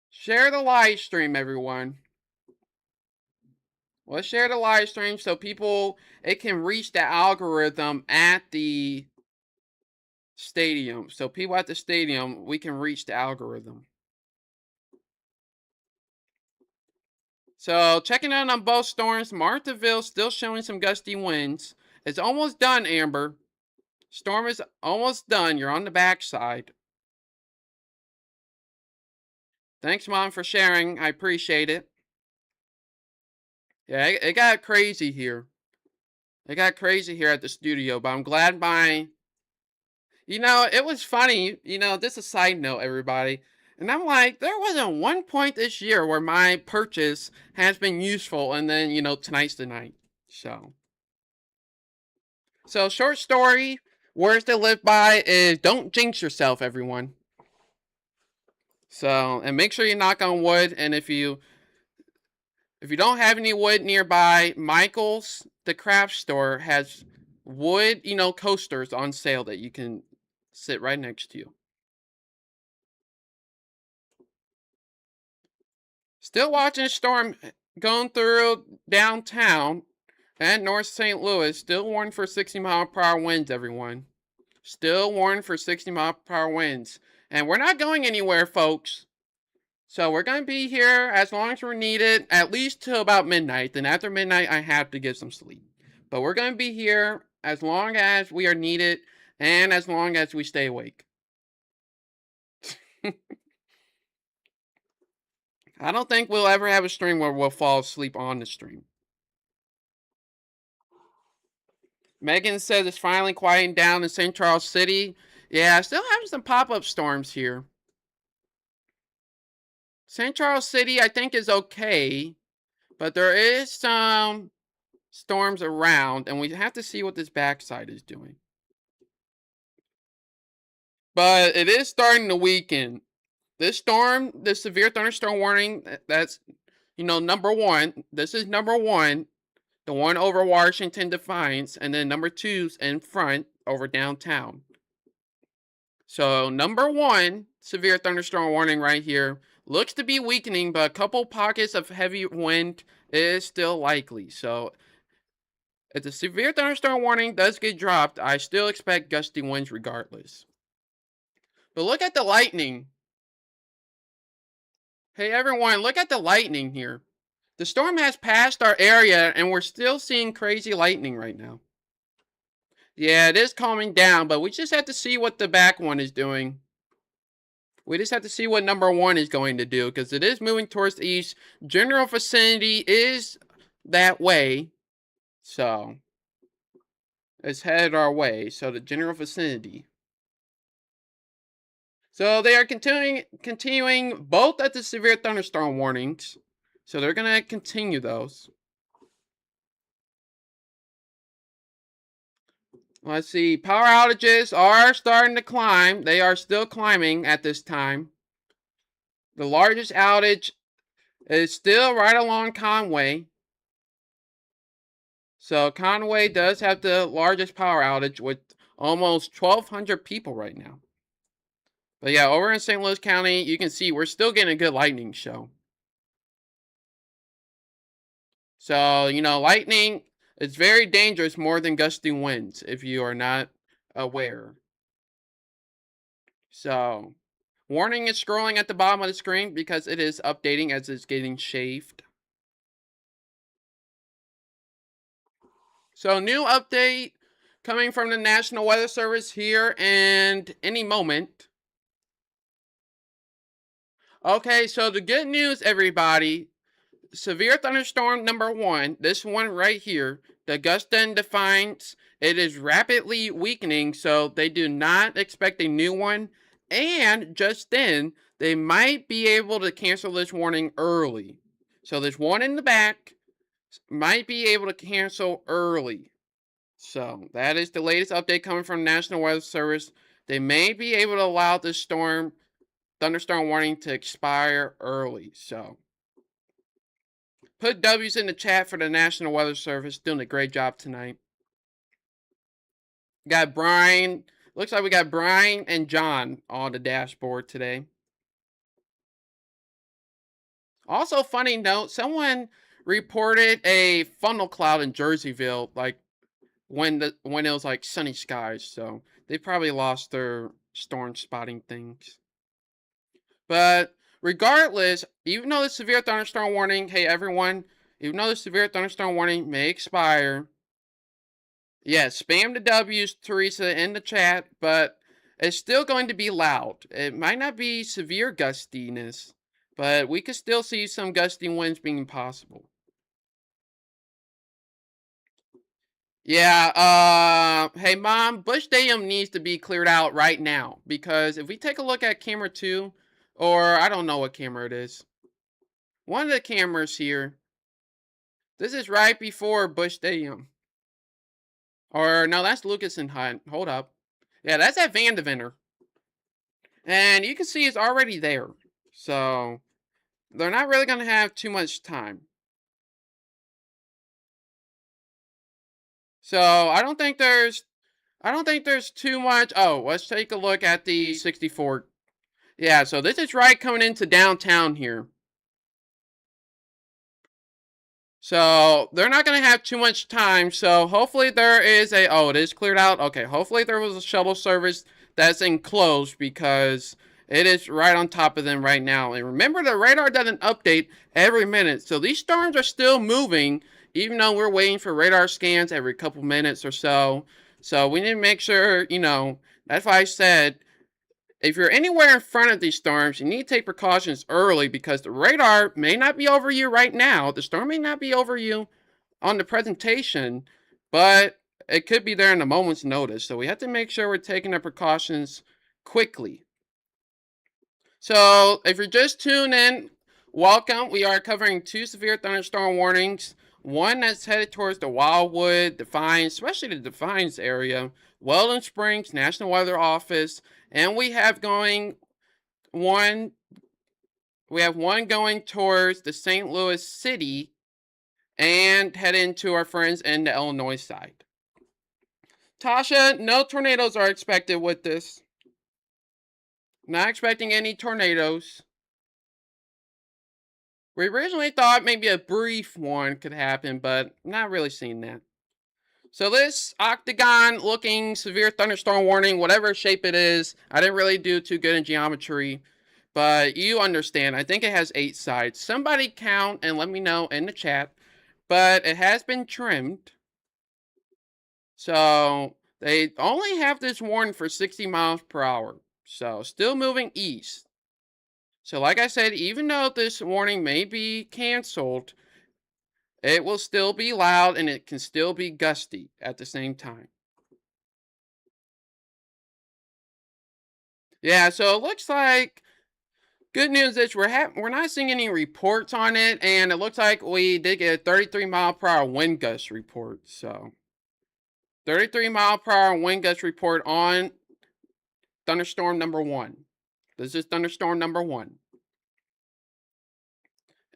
Share the live stream, everyone. Let's share the live stream so it can reach the algorithm at the stadium. So people at the stadium, we can reach the algorithm. So checking out on both storms, Marthaville still showing some gusty winds. It's almost done, Amber. Storm is almost done. You're on the backside. Thanks, Mom, for sharing. I appreciate it. Yeah, it got crazy here. It got crazy here at the studio, but I'm glad it was funny. This is a side note, everybody. And I'm like, there wasn't one point this year where my purchase has been useful, and then, tonight's the night. So short story, words to live by is don't jinx yourself, everyone. So, and make sure you knock on wood, and if you don't have any wood nearby, Michael's, the craft store, has wood, coasters on sale that you can sit right next to you. Still watching a storm going through downtown and North St. Louis. Still warning for 60-mile-per-hour winds, everyone. Still warning for 60-mile-per-hour winds. And we're not going anywhere, folks. So we're going to be here as long as we're needed, at least till about midnight. Then after midnight, I have to get some sleep. But we're going to be here as long as we are needed and as long as we stay awake. I don't think we'll ever have a stream where we'll fall asleep on the stream. Megan says it's finally quieting down in St. Charles City. Yeah, still having some pop-up storms here. St. Charles City, I think, is okay, but there is some storms around, and we have to see what this backside is doing. But it is starting to weaken. This storm, the severe thunderstorm warning, that's, number one. This is number one. The one over Washington Defiance, and then number two's in front over downtown. So number one, severe thunderstorm warning right here. Looks to be weakening, but a couple pockets of heavy wind is still likely. So if the severe thunderstorm warning does get dropped, I still expect gusty winds regardless. But look at the lightning. Hey everyone, look at the lightning here. The storm has passed our area and we're still seeing crazy lightning right now. Yeah, it is calming down, but we just have to see what the back one is doing. We just have to see what number one is going to do because it is moving towards the east. General vicinity is that way. So it's headed our way. So the general vicinity. So they are continuing both at the severe thunderstorm warnings. So they're gonna continue those. Let's see. Power outages are starting to climb. They are still climbing at this time. The largest outage is still right along Conway. So Conway does have the largest power outage with almost 1,200 people right now. But yeah, over in St. Louis County, you can see we're still getting a good lightning show. So, lightning is very dangerous more than gusty winds if you are not aware. So, warning is scrolling at the bottom of the screen because it is updating as it's getting shaved. So, new update coming from the National Weather Service here and any moment. Okay, so the good news, everybody. Severe thunderstorm number one, this one right here, the Guston Defiance, it is rapidly weakening, so they do not expect a new one. And just then, they might be able to cancel this warning early. So this one in the back might be able to cancel early. So that is the latest update coming from National Weather Service. They may be able to allow this thunderstorm warning to expire early. So put W's in the chat for the National Weather Service. Doing a great job tonight. Got Brian. Looks like we got Brian and John on the dashboard today. Also, funny note, someone reported a funnel cloud in Jerseyville, like when it was like sunny skies. So they probably lost their storm spotting things. But regardless, even though the severe thunderstorm warning, hey everyone, even though the severe thunderstorm warning may expire, yeah, spam the W's, Teresa, in the chat, but it's still going to be loud. It might not be severe gustiness, but we could still see some gusty winds being possible. Yeah, hey mom, Bush Stadium needs to be cleared out right now because if we take a look at camera 2, or I don't know what camera it is, one of the cameras here, this is right before Bush Stadium. Or no, that's Lucas and Hunt. Hold up. Yeah, that's at Vandeventer. And you can see it's already there. So they're not really going to have too much time. So I don't think there's too much. Oh, let's take a look at the 64. Yeah, so this is right coming into downtown here. So they're not going to have too much time. So hopefully there is it is cleared out. Okay, hopefully there was a shuttle service that's enclosed because it is right on top of them right now. And remember, the radar doesn't update every minute. So these storms are still moving, even though we're waiting for radar scans every couple minutes or so. So we need to make sure, that's why I said, if you're anywhere in front of these storms, you need to take precautions early because the radar may not be over you right now. The storm may not be over you on the presentation, but it could be there in a moment's notice. So we have to make sure we're taking the precautions quickly. So if you're just tuning in, welcome. We are covering 2 severe thunderstorm warnings. One that's headed towards the Wildwood, Defiance, especially the Defiance area, Weldon Springs, National Weather Office, and we have one going towards the St. Louis city and heading to our friends in the Illinois side. Tasha, no tornadoes are expected with this. Not expecting any tornadoes. We originally thought maybe a brief one could happen, but not really seeing that. So this octagon looking severe thunderstorm warning, whatever shape it is, I didn't really do too good in geometry, but you understand. I think it has 8 sides. Somebody count and let me know in the chat, but it has been trimmed. So they only have this warning for 60 miles per hour. So still moving east. So like I said, even though this warning may be canceled, it will still be loud and it can still be gusty at the same time. Yeah, so it looks like good news is we're not seeing any reports on it, and it looks like we did get a 33-mile-per-hour wind gust report. So 33-mile-per-hour wind gust report on thunderstorm number one. This is thunderstorm number one.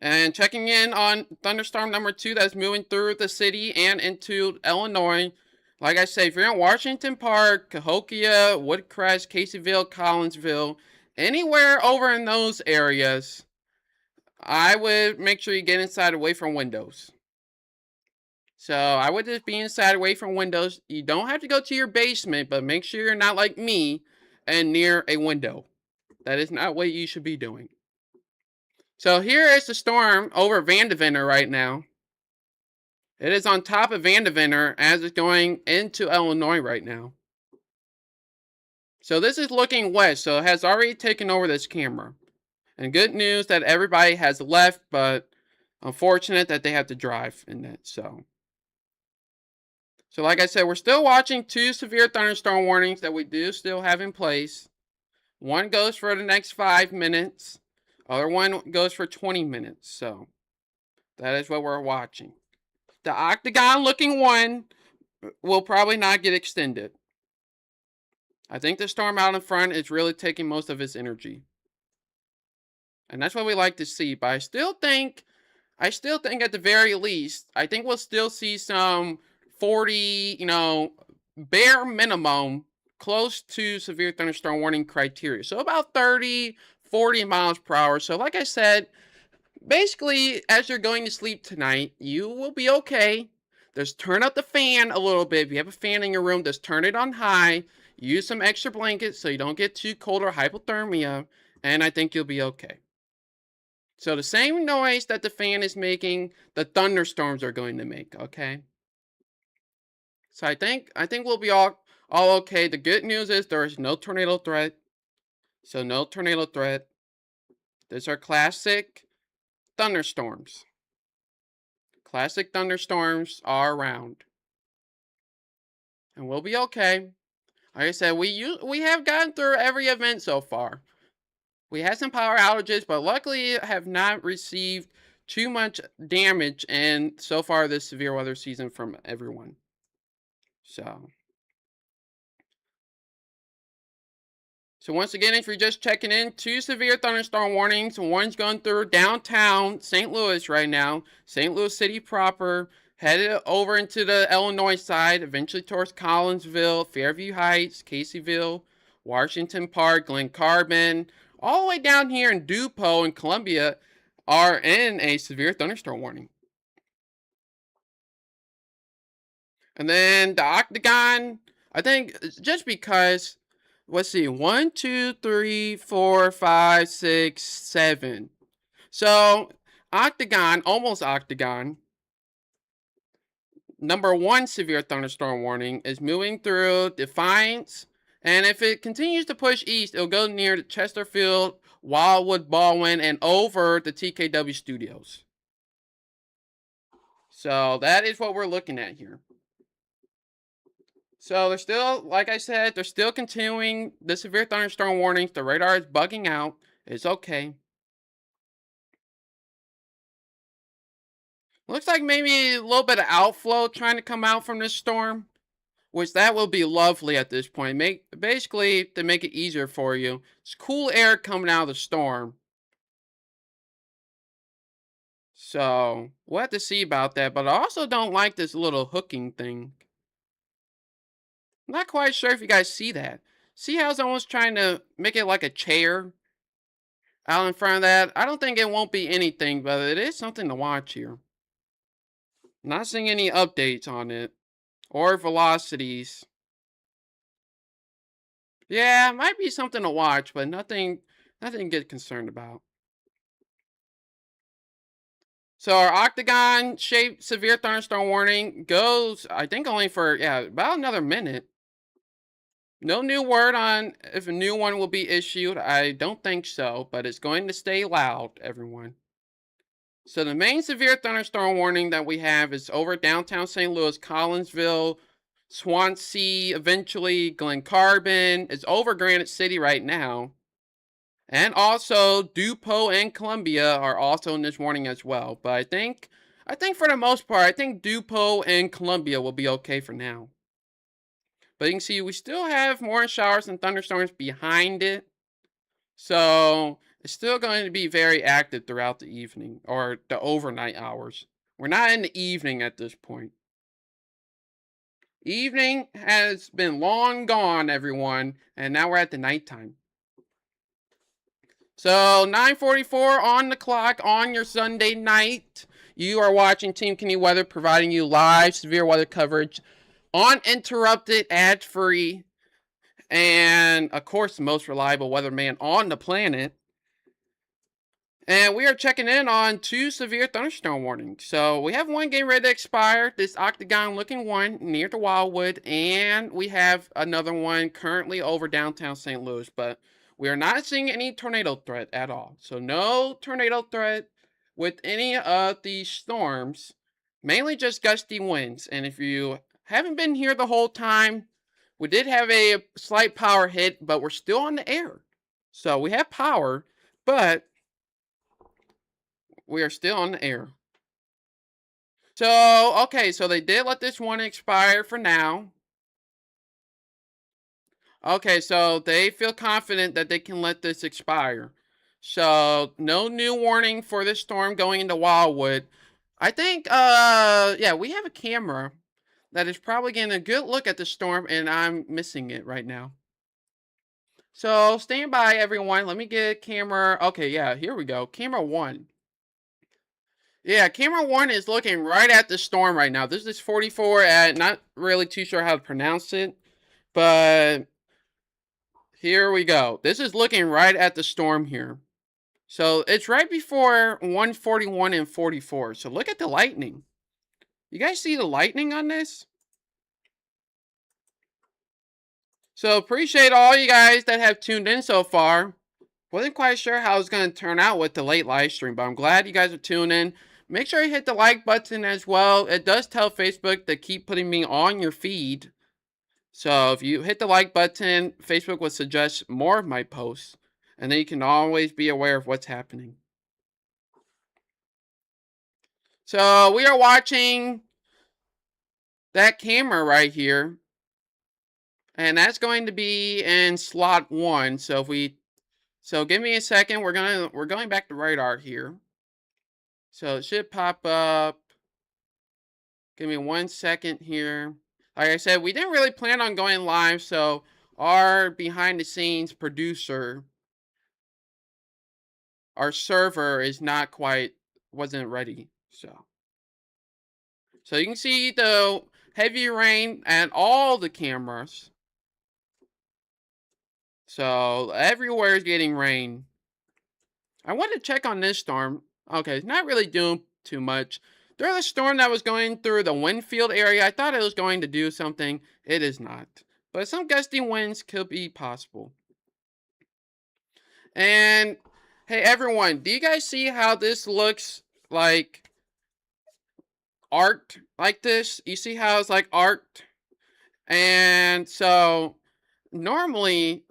And checking in on thunderstorm number two that's moving through the city and into Illinois. Like I say, if you're in Washington Park, Cahokia, Woodcrest, Caseyville, Collinsville, anywhere over in those areas, I would make sure you get inside away from windows. So I would just be inside away from windows. You don't have to go to your basement, but make sure you're not like me and near a window. That is not what you should be doing. So here is the storm over Vandeventer right now. It is on top of Vandeventer as it's going into Illinois right now. So this is looking west, so it has already taken over this camera. And good news that everybody has left, but unfortunate that they have to drive in it. So like I said, we're still watching two severe thunderstorm warnings that we do still have in place. One goes for the next 5 minutes. Other one goes for 20 minutes. So that is what we're watching. The octagon looking one will probably not get extended. I think the storm out in front is really taking most of its energy. And that's what we like to see. But I still think at the very least, I think we'll still see some 40, bare minimum close to severe thunderstorm warning criteria. So about 30, 40 miles per hour. So like I said, basically as you're going to sleep tonight, you will be okay. Just turn up the fan a little bit. If you have a fan in your room, just turn it on high. Use some extra blankets so you don't get too cold or hypothermia. And I think you'll be okay. So the same noise that the fan is making, the thunderstorms are going to make, okay? So I think we'll be all okay. The good news is there is no tornado threat. So no tornado threat. These are classic thunderstorms. Classic thunderstorms are around. And we'll be okay. Like I said, we have gotten through every event so far. We had some power outages, but luckily have not received too much damage and so far this severe weather season from everyone. So once again, if you're just checking in, two severe thunderstorm warnings. One's going through downtown St. Louis right now, St. Louis City proper, headed over into the Illinois side, eventually towards Collinsville, Fairview Heights, Caseyville, Washington Park, Glen Carbon, all the way down here in DuPont and Columbia are in a severe thunderstorm warning. And then the octagon, I think just because, let's see, 1, 2, 3, 4, 5, 6, 7. So octagon, almost octagon, number one severe thunderstorm warning is moving through Defiance. And if it continues to push east, it'll go near Chesterfield, Wildwood, Baldwin, and over the TKW studios. So that is what we're looking at here. So they're still, like I said, they're still continuing the severe thunderstorm warnings. The radar is bugging out. It's okay. Looks like maybe a little bit of outflow trying to come out from this storm, which that will be lovely at this point. Basically to make it easier for you. It's cool air coming out of the storm. So we'll have to see about that. But I also don't like this little hooking thing. I'm not quite sure if you guys see that. See how it's almost trying to make it like a chair out in front of that? I don't think it won't be anything, but it is something to watch here. Not seeing any updates on it or velocities. Yeah, it might be something to watch, but nothing to get concerned about. So our octagon shaped severe thunderstorm warning goes, I think only for, about another minute. No new word on if a new one will be issued. I don't think so, but it's going to stay loud, everyone. So the main severe thunderstorm warning that we have is over downtown St. Louis, Collinsville, Swansea, eventually Glen Carbon. It's over Granite City right now. And also DuPont and Columbia are also in this warning as well. But I think for the most part, I think DuPont and Columbia will be okay for now. But you can see we still have more showers and thunderstorms behind it. So it's still going to be very active throughout the evening or the overnight hours. We're not in the evening at this point. Evening has been long gone, everyone, and now we're at the nighttime. So 9:44 on the clock on your Sunday night. You are watching Team Kenny Weather, providing you live severe weather coverage, uninterrupted, ad-free, and of course the most reliable weatherman on the planet. And we are checking in on 2 severe thunderstorm warnings. So we have one getting ready to expire, this octagon looking one near to Wildwood, and we have another one currently over downtown St. Louis, but we are not seeing any tornado threat at all. So no tornado threat with any of these storms, mainly just gusty winds. And if you haven't been here the whole time, we did have a slight power hit, but we're still on the air. So we have power, but we are still on the air. So, okay, so they did let this one expire for now. Okay, so they feel confident that they can let this expire. So, no new warning for this storm going into Wildwood. I think, yeah, we have a camera that is probably getting a good look at the storm, and I'm missing it right now. So, stand by, everyone. Let me get camera. Okay, yeah, here we go. Camera 1. Yeah, camera 1 is looking right at the storm right now. This is 44 at, not really too sure how to pronounce it, but here we go. This is looking right at the storm here. So it's right before 141 and 44. So look at the lightning. You guys see the lightning on this? So appreciate all you guys that have tuned in so far. Wasn't quite sure how it was going to turn out with the late live stream, but I'm glad you guys are tuning in. Make sure you hit the like button as well. It does tell Facebook to keep putting me on your feed. So if you hit the like button, Facebook will suggest more of my posts. And then you can always be aware of what's happening. So we are watching that camera right here. And that's going to be in slot 1. So give me a second. We're going back to radar here. So it should pop up. Give me 1 second here. Like I said, we didn't really plan on going live, so our behind the scenes producer, our server is not quite, wasn't ready. So you can see the heavy rain and all the cameras. So everywhere is getting rain. I want to check on this storm. Okay, it's not really doing too much. There's a storm that was going through the Winfield area. I thought it was going to do something. It is not. But some gusty winds could be possible. And hey, everyone, do you guys see how this looks like arced like this? You see how it's like arced? And so normally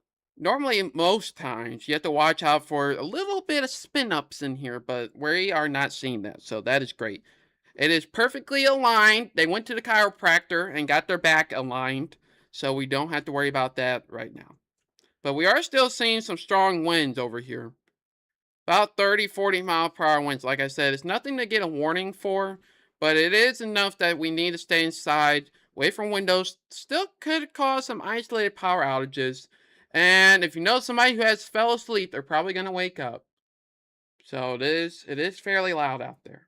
most times you have to watch out for a little bit of spin ups in here, but we are not seeing that. So that is great. It is perfectly aligned. They went to the chiropractor and got their back aligned. So we don't have to worry about that right now. But we are still seeing some strong winds over here. About 30, 40 mile per hour winds. Like I said, it's nothing to get a warning for, but it is enough that we need to stay inside, away from windows. Still could cause some isolated power outages. And if you know somebody who has fell asleep, they're probably going to wake up. So it is fairly loud out there.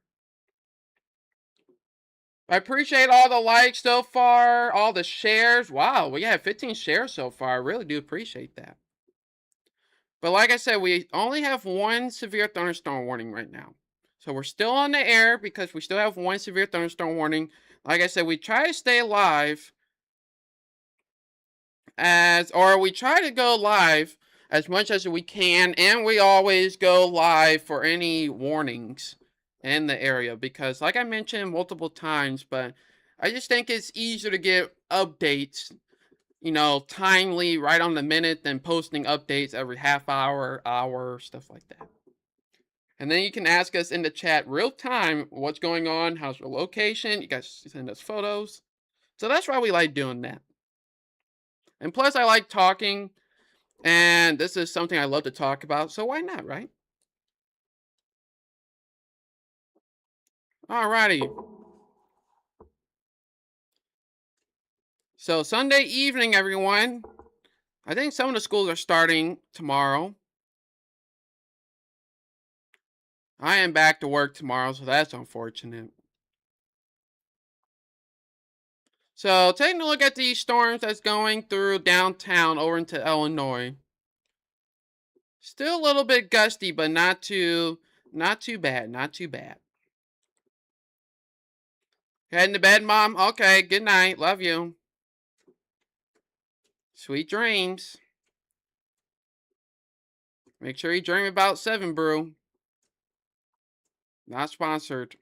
I appreciate all the likes so far, all the shares. Wow, we have 15 shares so far. I really do appreciate that. But like I said, we only have one severe thunderstorm warning right now. So we're still on the air because we still have one severe thunderstorm warning. Like I said, we try to stay alive or we try to go live as much as we can, and we always go live for any warnings in the area because, like I mentioned multiple times, but I just think it's easier to get updates, timely, right on the minute, than posting updates every half hour, stuff like that. And then you can ask us in the chat real time what's going on, how's your location. You guys send us photos. So that's why we like doing that. And plus, I like talking, and this is something I love to talk about, so why not, right? Alrighty. So, Sunday evening, everyone. I think some of the schools are starting tomorrow. I am back to work tomorrow, so that's unfortunate. So, taking a look at these storms that's going through downtown over into Illinois. Still a little bit gusty, but not too bad, not too bad. Heading to bed, Mom? Okay, good night. Love you. Sweet dreams. Make sure you dream about 7 Brew. Not sponsored.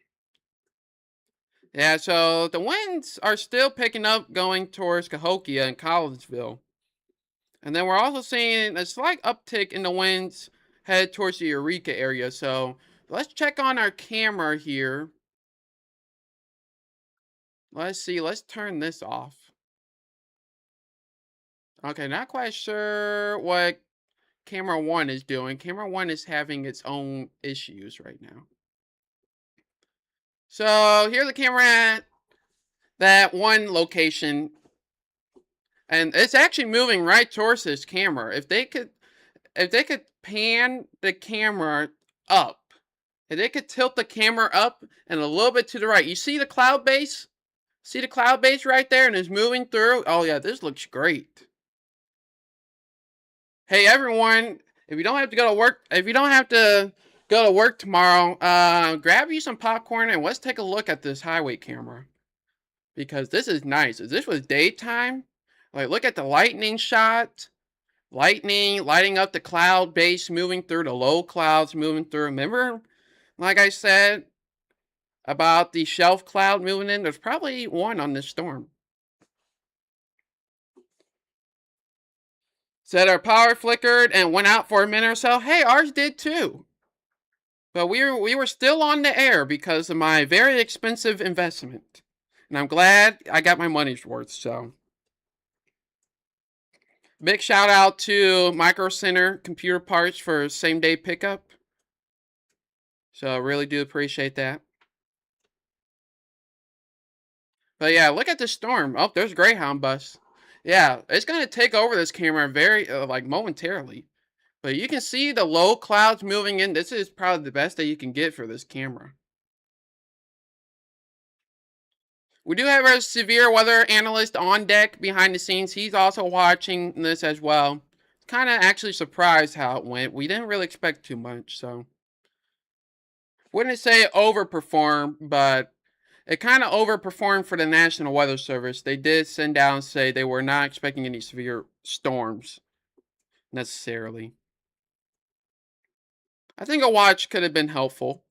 Yeah, so the winds are still picking up going towards Cahokia and Collinsville. And then we're also seeing a slight uptick in the winds head towards the Eureka area. So let's check on our camera here. Let's see, let's turn this off. Okay, not quite sure what camera 1 is doing. Camera 1 is having its own issues right now. So here's the camera at that one location. And it's actually moving right towards this camera. If they could pan the camera up, if they could tilt the camera up and a little bit to the right. You see the cloud base? See the cloud base right there and it's moving through? Oh yeah, this looks great. Hey everyone, if you don't have to go to work tomorrow, grab you some popcorn and let's take a look at this highway camera. Because this is nice. If this was daytime, like look at the lightning shot. Lightning lighting up the cloud base, moving through the low clouds, moving through. Remember, like I said about the shelf cloud moving in, there's probably one on this storm. Said our power flickered and went out for a minute or so. Hey, ours did too. But we were still on the air because of my very expensive investment. And I'm glad I got my money's worth, so. Big shout out to Micro Center Computer Parts for same day pickup. So I really do appreciate that. But yeah, look at the storm. Oh, there's Greyhound bus. Yeah, it's gonna take over this camera very like momentarily. But you can see the low clouds moving in. This is probably the best that you can get for this camera. We do have a severe weather analyst on deck behind the scenes. He's also watching this as well. Kind of actually surprised how it went. We didn't really expect too much, so wouldn't say it overperformed, but it kind of overperformed for the National Weather Service. They did send out and say they were not expecting any severe storms necessarily. I think a watch could have been helpful.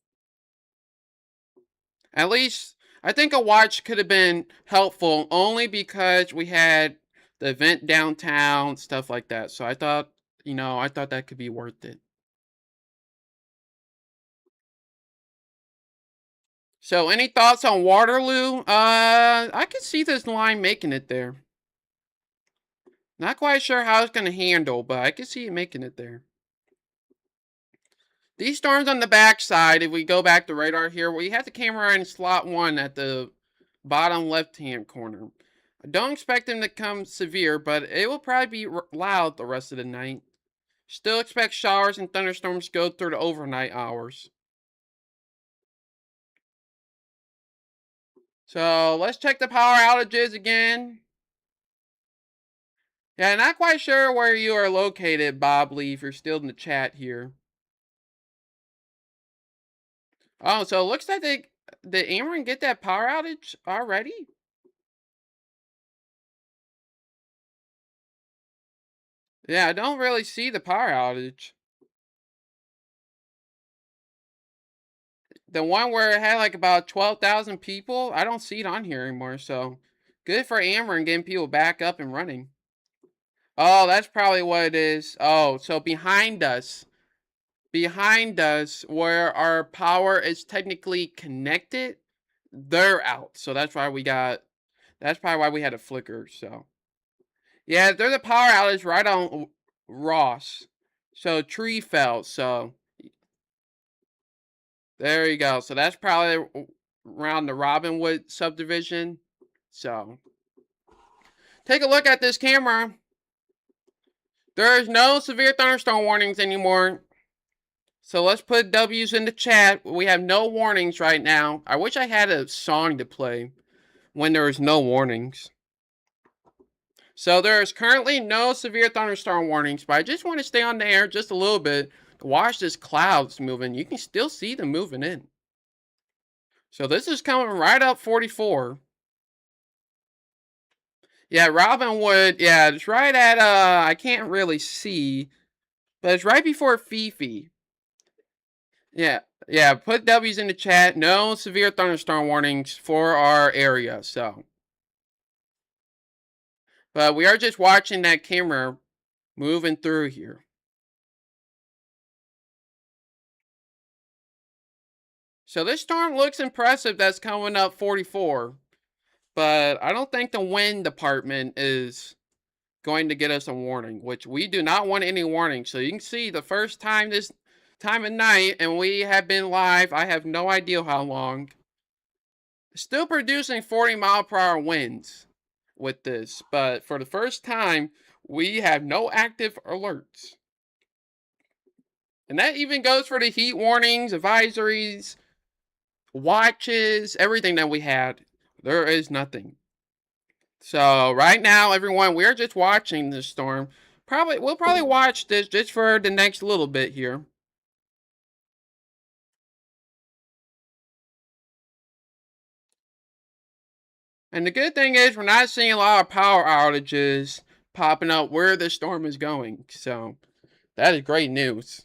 At least, I think a watch could have been helpful only because we had the event downtown, stuff like that. So I thought that could be worth it. So, any thoughts on Waterloo? I could see this line making it there. Not quite sure how it's going to handle, but I could see it making it there. These storms on the backside, if we go back to radar here, we have the camera in slot 1 at the bottom left-hand corner. I don't expect them to come severe, but it will probably be loud the rest of the night. Still expect showers and thunderstorms to go through the overnight hours. So let's check the power outages again. Yeah, not quite sure where you are located, Bob Lee, if you're still in the chat here. Oh, so it looks like did Ameren get that power outage already? Yeah, I don't really see the power outage. The one where it had like about 12,000 people, I don't see it on here anymore. So good for Amber and getting people back up and running. Oh, that's probably what it is. Oh, so behind us, where our power is technically connected, they're out. So that's probably why we had a flicker. So yeah, there's a power outage right on Ross. So tree fell. So there you go. So that's probably around the Robinwood subdivision. So take a look at this camera. There is no severe thunderstorm warnings anymore. So let's put W's in the chat. We have no warnings right now. I wish I had a song to play when there is no warnings. So there is currently no severe thunderstorm warnings, but I just want to stay on the air just a little bit to watch this clouds moving. You can still see them moving in. So this is coming right up 44. Yeah, Robinwood, yeah, it's right at I can't really see, but it's right before Fifi. Yeah. Yeah, put W's in the chat. No severe thunderstorm warnings for our area, so. But we are just watching that camera moving through here. So this storm looks impressive that's coming up 44, but I don't think the wind department is going to get us a warning, which we do not want any warning. So you can see the first time this time of night, and we have been live, I have no idea how long. Still producing 40-mile-per-hour winds with this, but for the first time, we have no active alerts. And that even goes for the heat warnings, advisories, watches, everything that we had. There is nothing. So right now, everyone, we're just watching this storm. We'll probably watch this just for the next little bit here. And the good thing is we're not seeing a lot of power outages popping up where the storm is going. So that is great news.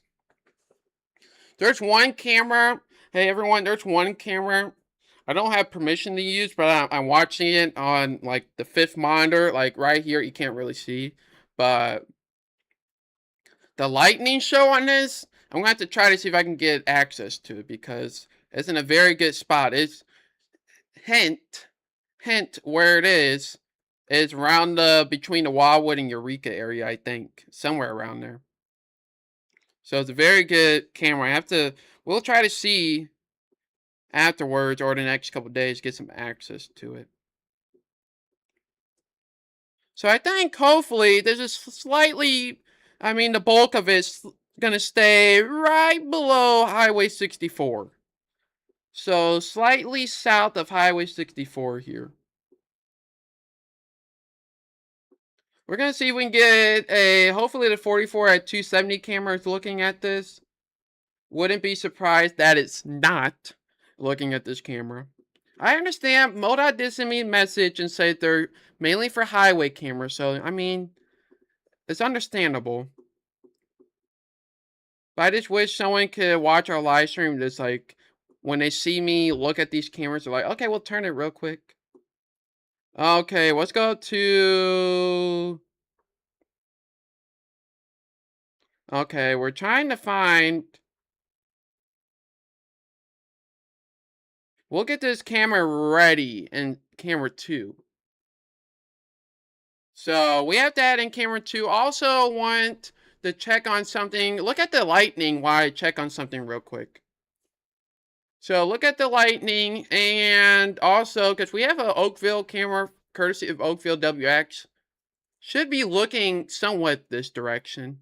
There's one camera. Hey everyone, there's one camera I don't have permission to use, but I'm watching it on like the fifth monitor, like right here. You can't really see, but the lightning show on this, I'm gonna have to try to see if I can get access to it because it's in a very good spot. It's hint where it is around the between the Wildwood and Eureka area, I think, somewhere around there. So it's a very good camera. We'll try to see afterwards or the next couple days get some access to it. So I think hopefully there's a slightly, I mean, the bulk of it's gonna stay right below Highway 64. So slightly south of Highway 64 here. We're gonna see if we can get hopefully the 44 at 270 cameras looking at this. Wouldn't be surprised that it's not looking at this camera. I understand MoDOT did send me a message and said they're mainly for highway cameras, so I mean, it's understandable. But I just wish someone could watch our live stream just like when they see me look at these cameras, they're like, okay, we'll turn it real quick. Okay, let's go to. Okay, we're trying to find. We'll get this camera ready in camera 2. So we have that in camera 2. Also want to check on something. Look at the lightning while I check on something real quick. So look at the lightning, and also because we have an Oakville camera courtesy of Oakville WX, should be looking somewhat this direction.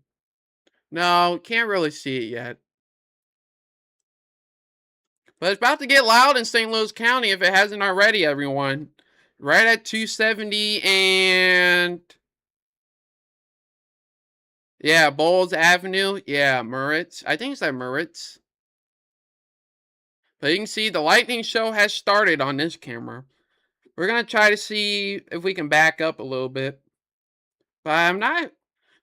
No, can't really see it yet. But it's about to get loud in St. Louis County if it hasn't already, everyone. Right at 270 and yeah, Bowles Avenue. Yeah, Muritz. I think it's at Muritz. But you can see the lightning show has started on this camera. We're going to try to see if we can back up a little bit. But I'm not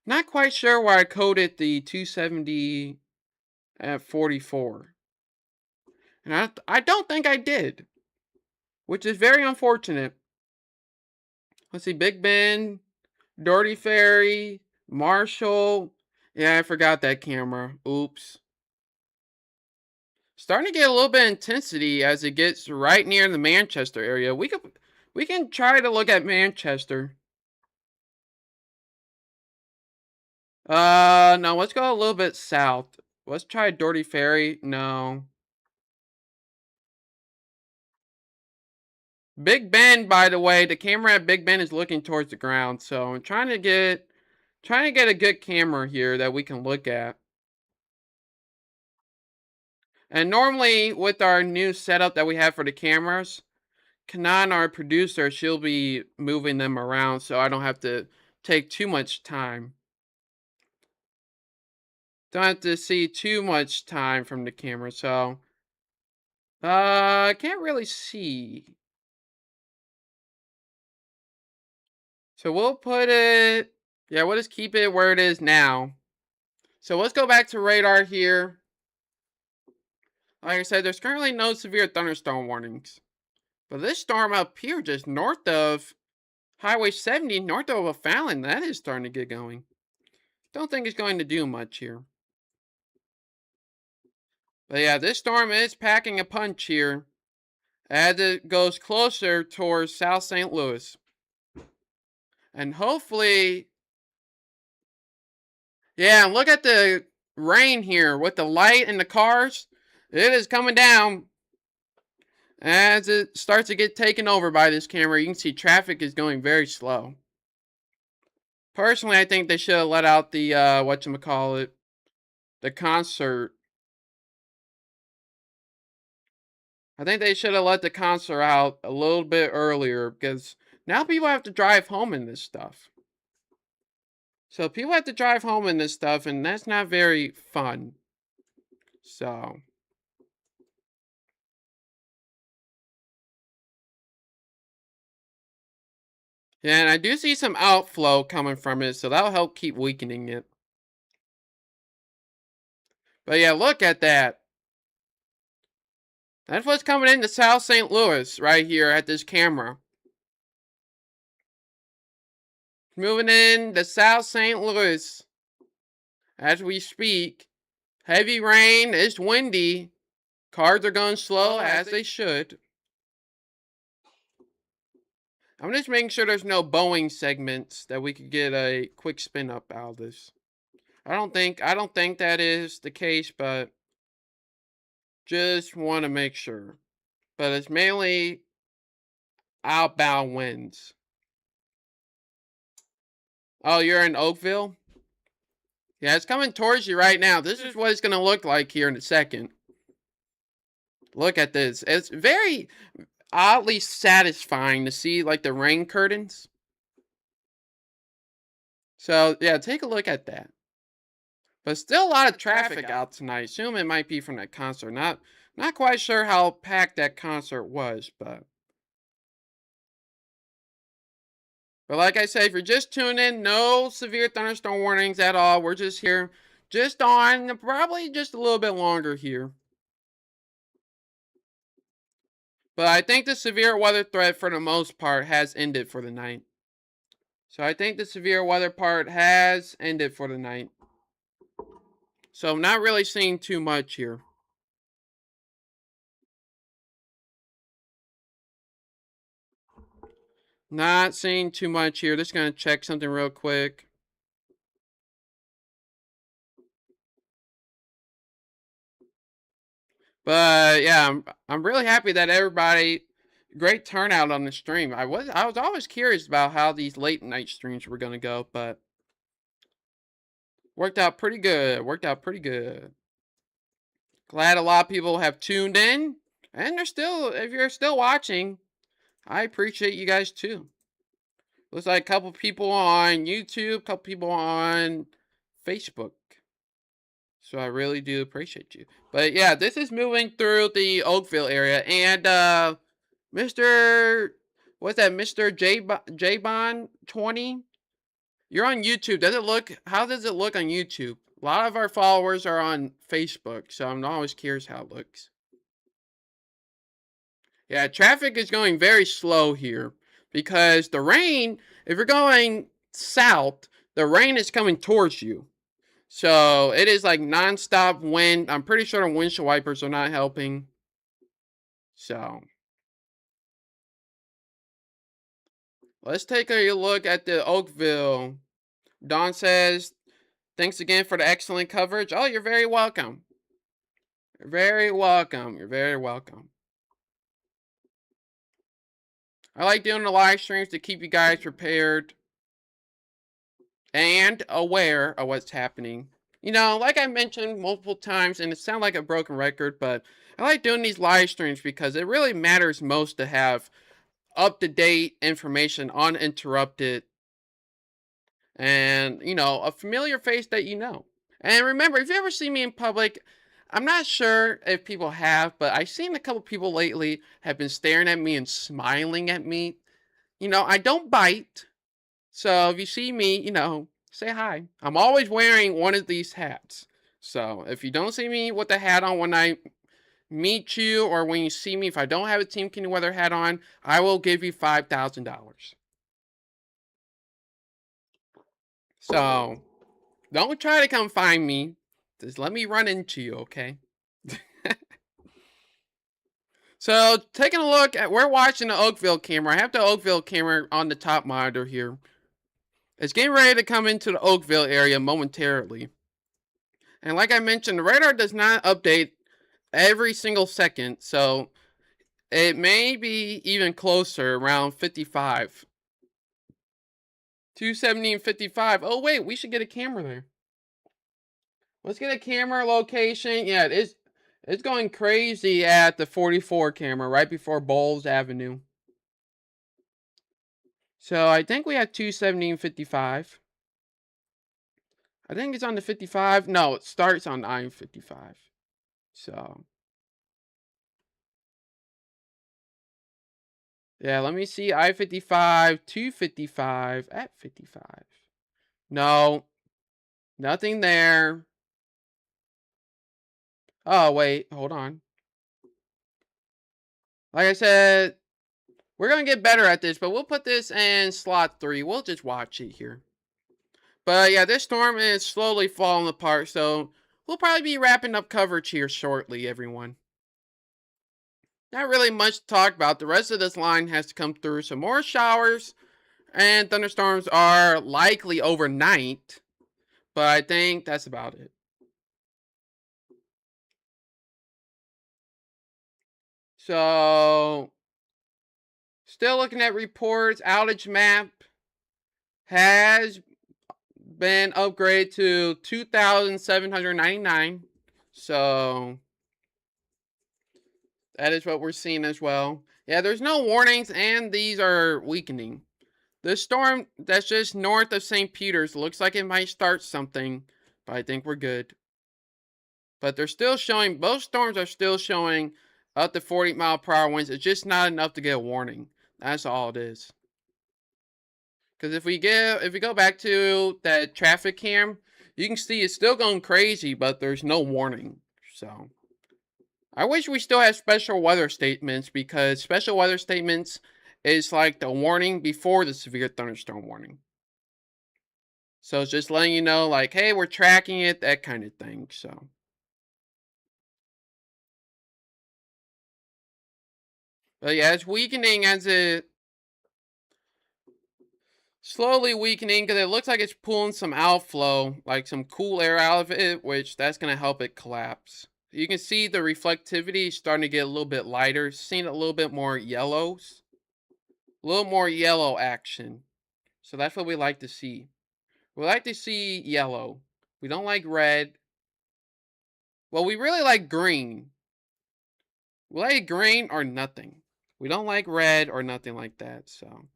Not quite sure why I coded the 270 at 44. And I don't think I did, which is very unfortunate. Let's see, Big Ben, Dirty Fairy, Marshall. Yeah, I forgot that camera. Oops. Starting to get a little bit of intensity as it gets right near the Manchester area. We can try to look at Manchester. No, let's go a little bit south. Let's try Dirty Fairy. No. Big Ben, by the way, the camera at Big Ben is looking towards the ground, so I'm trying to get a good camera here that we can look at. And normally with our new setup that we have for the cameras, Kanan, our producer, she'll be moving them around so I don't have to take too much time. Don't have to see too much time from the camera, so I can't really see. So we'll put it, yeah, we'll just keep it where it is now. So let's go back to radar here. Like I said, there's currently no severe thunderstorm warnings. But this storm up here, just north of Highway 70, north of O'Fallon, that is starting to get going. Don't think it's going to do much here. But yeah, this storm is packing a punch here as it goes closer towards South St. Louis. And hopefully, yeah, look at the rain here with the light and the cars. It is coming down. As it starts to get taken over by this camera, you can see traffic is going very slow. Personally, I think they should have let out the, whatchamacallit, the concert. I think they should have let the concert out a little bit earlier because now people have to drive home in this stuff. So people have to drive home in this stuff, and that's not very fun. So, yeah, and I do see some outflow coming from it, so that'll help keep weakening it. But yeah, look at that. That's what's coming into South St. Louis right here at this camera. Moving in to South St. Louis as we speak. Heavy rain, it's windy. Cars are going slow as they should. I'm just making sure there's no Boeing segments that we could get a quick spin up out of this. I don't think that is the case, but just want to make sure. But it's mainly outbound winds. Oh, you're in Oakville? Yeah, it's coming towards you right now. This is what it's going to look like here in a second. Look at this. It's very oddly satisfying to see like the rain curtains. So, yeah, take a look at that. But still a lot of traffic out tonight. Assume it might be from that concert. Not quite sure how packed that concert was, but like I said, if you're just tuning in, no severe thunderstorm warnings at all. We're just here, just on probably just a little bit longer here. But I think the severe weather threat for the most part has ended for the night. So I think the severe weather part has ended for the night. So I'm not really seeing too much here. Not seeing too much here. Just gonna check something real quick. But yeah, I'm really happy that everybody, great turnout on the stream. I was always curious about how these late night streams were gonna go, but worked out pretty good. Worked out pretty good. Glad a lot of people have tuned in, and they're still, if you're still watching, I appreciate you guys too. Looks like a couple people on YouTube, a couple people on Facebook. So I really do appreciate you. But yeah, this is moving through the Oakville area, and Mr. What's that? Mr. J Bond 20. You're on YouTube. How does it look on YouTube? A lot of our followers are on Facebook, so I'm always curious how it looks. Yeah, traffic is going very slow here because the rain, if you're going south, the rain is coming towards you. So it is like nonstop wind. I'm pretty sure the windshield wipers are not helping. So let's take a look at the Oakville. Don says, thanks again for the excellent coverage. Oh, you're very welcome. You're very welcome. You're very welcome. I like doing the live streams to keep you guys prepared and aware of what's happening. You know, like I mentioned multiple times, and it sounds like a broken record, but I like doing these live streams because it really matters most to have up to date information, uninterrupted, and, you know, a familiar face that you know. And remember, if you ever see me in public, I'm not sure if people have, but I've seen a couple people lately have been staring at me and smiling at me. You know, I don't bite. So if you see me, you know, say hi. I'm always wearing one of these hats. So if you don't see me with the hat on when I meet you or when you see me, if I don't have a Team Kenny Weather hat on, I will give you $5,000. So don't try to come find me. Just let me run into you, okay? So taking a look at, we're watching the Oakville camera. I have the Oakville camera on the top monitor here. It's getting ready to come into the Oakville area momentarily. And like I mentioned, the radar does not update every single second, so it may be even closer around 55. 270 and 55. Oh, wait, we should get a camera there. Let's get a camera location. Yeah, it's going crazy at the 44 camera right before Bowles Avenue. So I think we have 270 and 55. I think it's on the 55. No, it starts on I-55. So yeah, let me see. I-55, 255 at 55. No, nothing there. Oh, wait, hold on. Like I said, we're going to get better at this, but we'll put this in slot 3. We'll just watch it here. But yeah, this storm is slowly falling apart, so we'll probably be wrapping up coverage here shortly, everyone. Not really much to talk about. The rest of this line has to come through. Some more showers and thunderstorms are likely overnight, but I think that's about it. So, still looking at reports. Outage map has been upgraded to 2,799. So, that is what we're seeing as well. Yeah, there's no warnings, and these are weakening. This storm that's just north of St. Peter's looks like it might start something, but I think we're good. But they're still showing, both storms are still showing up to 40-mile-per-hour winds. It's just not enough to get a warning. That's all it is. Because if we go back to that traffic cam, you can see it's still going crazy, but there's no warning. So I wish we still had special weather statements, because special weather statements is like the warning before the severe thunderstorm warning. So it's just letting you know, like, hey, we're tracking it, that kind of thing. So, but yeah, it's weakening as it slowly weakening, because it looks like it's pulling some outflow, like some cool air out of it, which that's going to help it collapse. You can see the reflectivity starting to get a little bit lighter, seeing a little bit more yellows, a little more yellow action. So that's what we like to see. We like to see yellow. We don't like red. Well, we really like green. We like green or nothing. We don't like red or nothing like that. So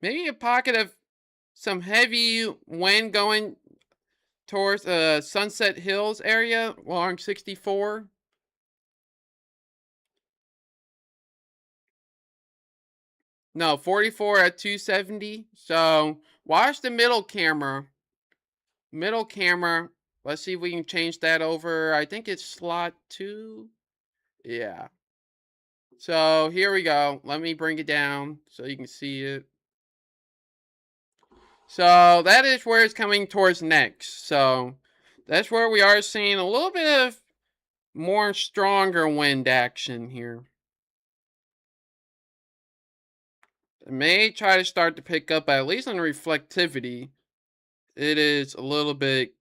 maybe a pocket of some heavy wind going towards Sunset Hills area along 64. No, 44 at 270. So watch the middle camera. Middle camera. Let's see if we can change that over. I think it's slot 2. Yeah. So here we go. Let me bring it down so you can see it. So that is where it's coming towards next. So that's where we are seeing a little bit of more stronger wind action here. It may try to start to pick up, at least on the reflectivity. It is a little bit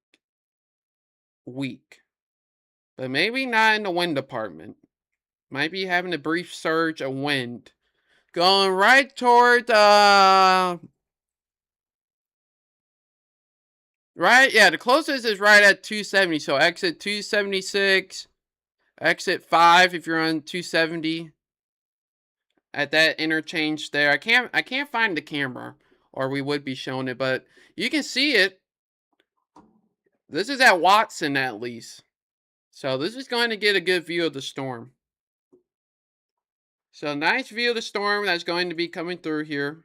weak. But maybe not in the wind department. Might be having a brief surge of wind. Going right toward right, yeah, the closest is right at 270. So exit 276, exit 5 if you're on 270. At that interchange there. I can't find the camera, or we would be showing it, but you can see it. This is at Watson at least. So this is going to get a good view of the storm. So nice view of the storm that's going to be coming through here.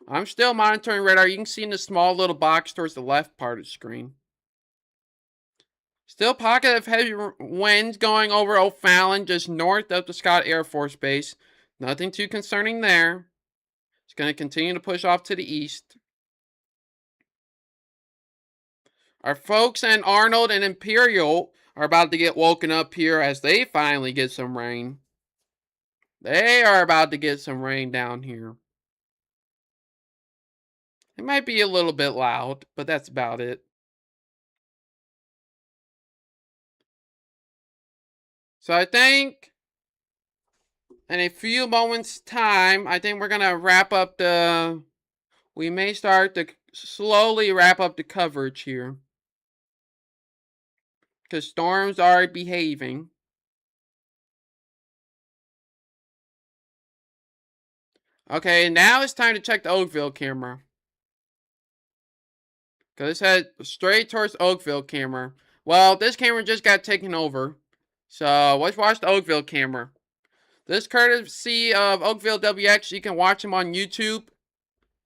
I'm still monitoring radar. You can see in the small little box towards the left part of the screen. Still pocket of heavy winds going over O'Fallon, just north of the Scott Air Force Base. Nothing too concerning there. It's going to continue to push off to the east. Our folks in Arnold and Imperial are about to get woken up here as they finally get some rain. They are about to get some rain down here. It might be a little bit loud, but that's about it. So I think in a few moments' time, I think we're going to wrap up the... We may start to slowly wrap up the coverage here. Because storms are behaving. Okay, now it's time to check the Oakville camera. Because it's head straight towards Oakville camera. Well, this camera just got taken over. So let's watch the Oakville camera. This courtesy of Oakville WX. You can watch them on YouTube.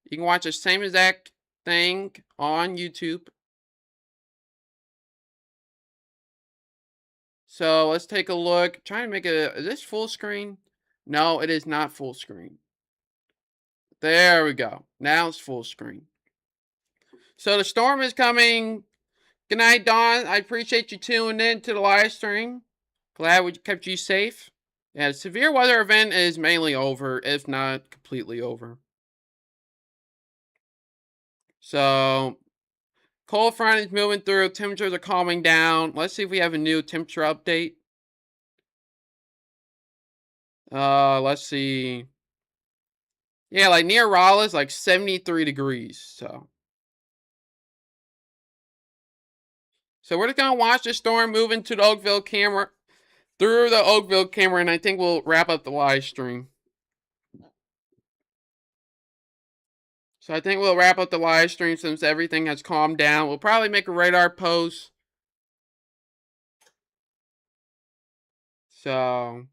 You can watch the same exact thing on YouTube. So let's take a look. Trying to make it. Is this full screen? No, it is not full screen. There we go. Now it's full screen. So the storm is coming. Good night, Dawn. I appreciate you tuning in to the live stream. Glad we kept you safe. Yeah, the severe weather event is mainly over, if not completely over. So, cold front is moving through. Temperatures are calming down. Let's see if we have a new temperature update. Let's see. Yeah, like near Raleigh is like 73 degrees. So we're just gonna watch the storm move into the Oakville camera, through the Oakville camera, and I think we'll wrap up the live stream. So I think we'll wrap up the live stream since everything has calmed down. We'll probably make a radar post. So,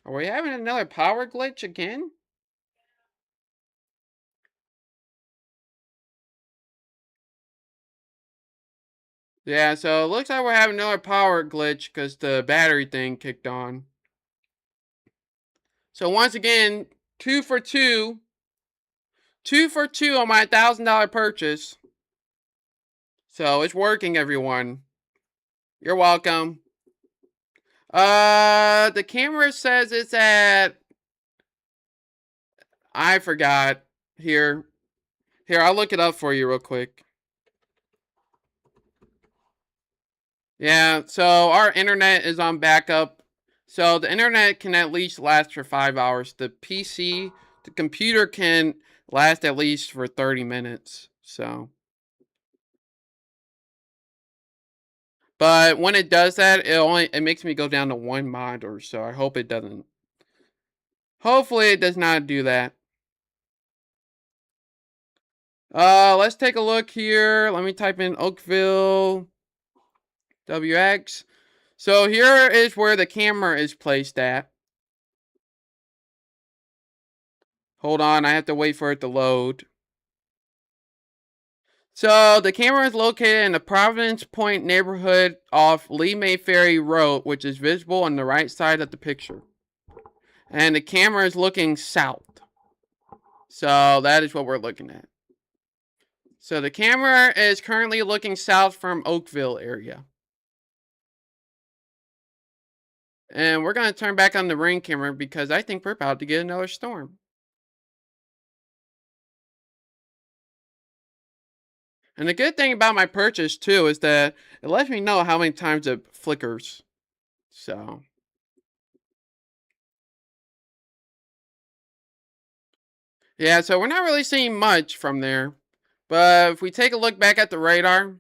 are we having another power glitch again? Yeah, so it looks like we're having another power glitch because the battery thing kicked on. So once again, 2 for 2. 2 for 2 on my $1,000 purchase. So it's working, everyone. You're welcome. The camera says it's at... I forgot. Here, I'll look it up for you real quick. Yeah, so our internet is on backup. So the internet can at least last for 5 hours. The computer can last at least for 30 minutes. So, but when it does that, it makes me go down to 1 monitor. So I hope it doesn't. Hopefully it does not do that. Let's take a look here. Let me type in Oakville WX. So here is where the camera is placed at. Hold on, I have to wait for it to load. So the camera is located in the Providence Point neighborhood off Lee May Ferry Road, which is visible on the right side of the picture. And the camera is looking south. So that is what we're looking at. So the camera is currently looking south from Oakville area. And we're going to turn back on the ring camera because I think we're about to get another storm. And the good thing about my purchase too is that it lets me know how many times it flickers. So, yeah, so we're not really seeing much from there. But if we take a look back at the radar,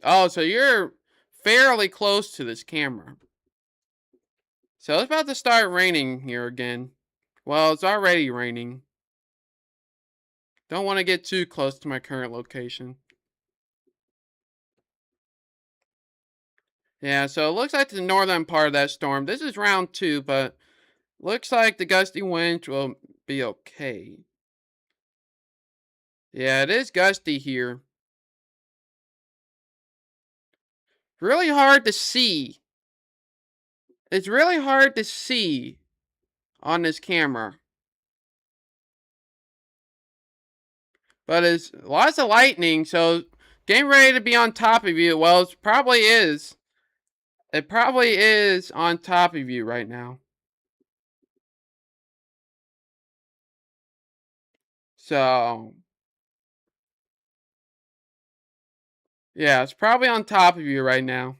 oh, so you're fairly close to this camera. So it's about to start raining here again. Well, it's already raining. Don't want to get too close to my current location. Yeah, so it looks like the northern part of that storm. This is round 2, but looks like the gusty winds will be okay. Yeah, it is gusty here. Really hard to see. It's really hard to see on this camera. But it's lots of lightning, so getting ready to be on top of you. Well, it probably is. It probably is on top of you right now. So, yeah, it's probably on top of you right now.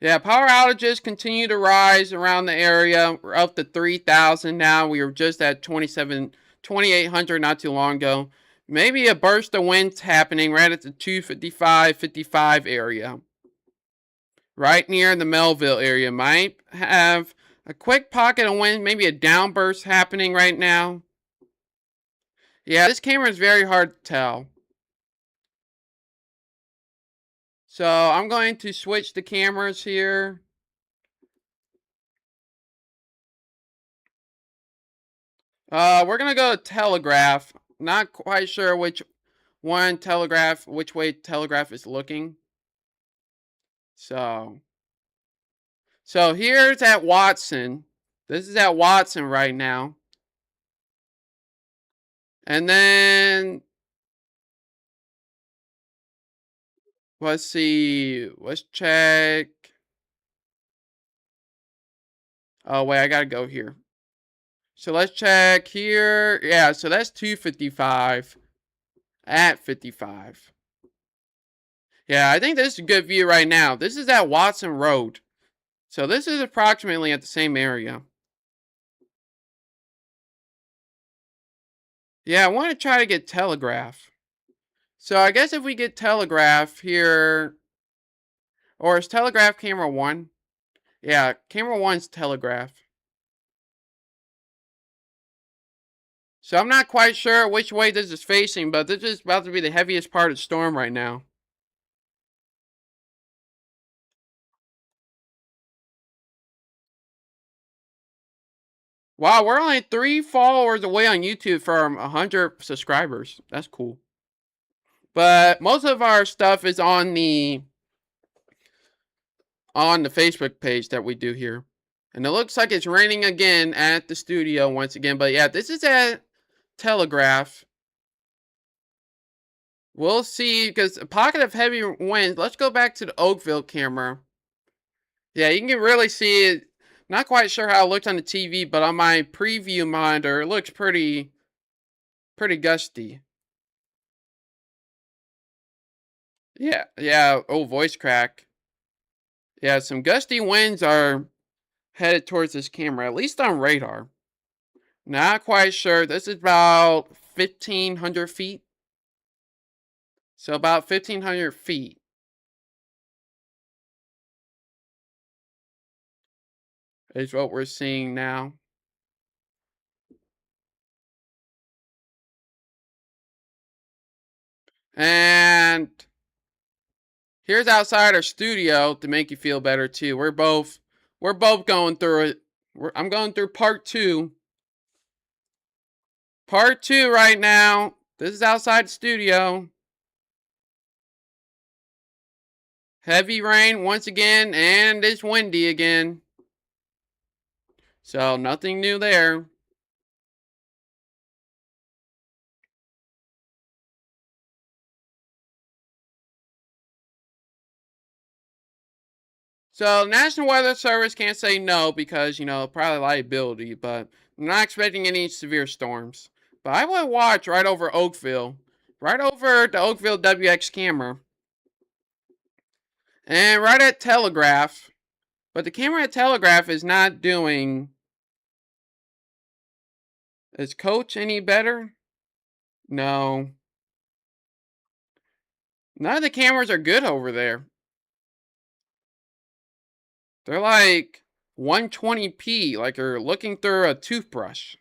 Yeah, power outages continue to rise around the area. We're up to 3,000 now. We were just at 2,800 not too long ago. Maybe a burst of winds happening right at the 255 area. Right near the Melville area. Might have a quick pocket of wind, maybe a downburst happening right now. Yeah, this camera is very hard to tell. So I'm going to switch the cameras here. We're gonna go to telegraph. Not quite sure which which way telegraph is looking. So, so here's at Watson. This is at Watson right now. And then let's see. Let's check. Oh wait, I gotta go here. So let's check here. Yeah, so that's 255 at 55. Yeah, I think this is a good view right now. This is at Watson Road. So this is approximately at the same area. Yeah, I want to try to get telegraph. So I guess if we get telegraph here, or is telegraph camera 1? Yeah, camera 1's telegraph. So I'm not quite sure which way this is facing, but this is about to be the heaviest part of the storm right now. Wow, we're only 3 followers away on YouTube from 100 subscribers. That's cool. But most of our stuff is on the Facebook page that we do here. And it looks like it's raining again at the studio once again. But yeah, this is at Telegraph. We'll see, because a pocket of heavy winds. Let's go back to the Oakville camera. Yeah, you can really see it. Not quite sure how it looks on the TV, but on my preview monitor, it looks pretty gusty. Yeah, yeah. Oh, voice crack. Yeah, some gusty winds are headed towards this camera, at least on radar. Not quite sure. This is about 1,500 feet. So about 1,500 feet is what we're seeing now. And Here's outside our studio to make you feel better too. We're both going through it. I'm going through part two. Part two right now. This is outside the studio. Heavy rain once again, and it's windy again. So nothing new there. So National Weather Service can't say no because, probably liability, but I'm not expecting any severe storms. But I would watch right over Oakville. Right over the Oakville WX camera. And right at Telegraph. But the camera at Telegraph is not doing... Is Coach any better? No. None of the cameras are good over there. They're like 120p, like you're looking through a toothbrush.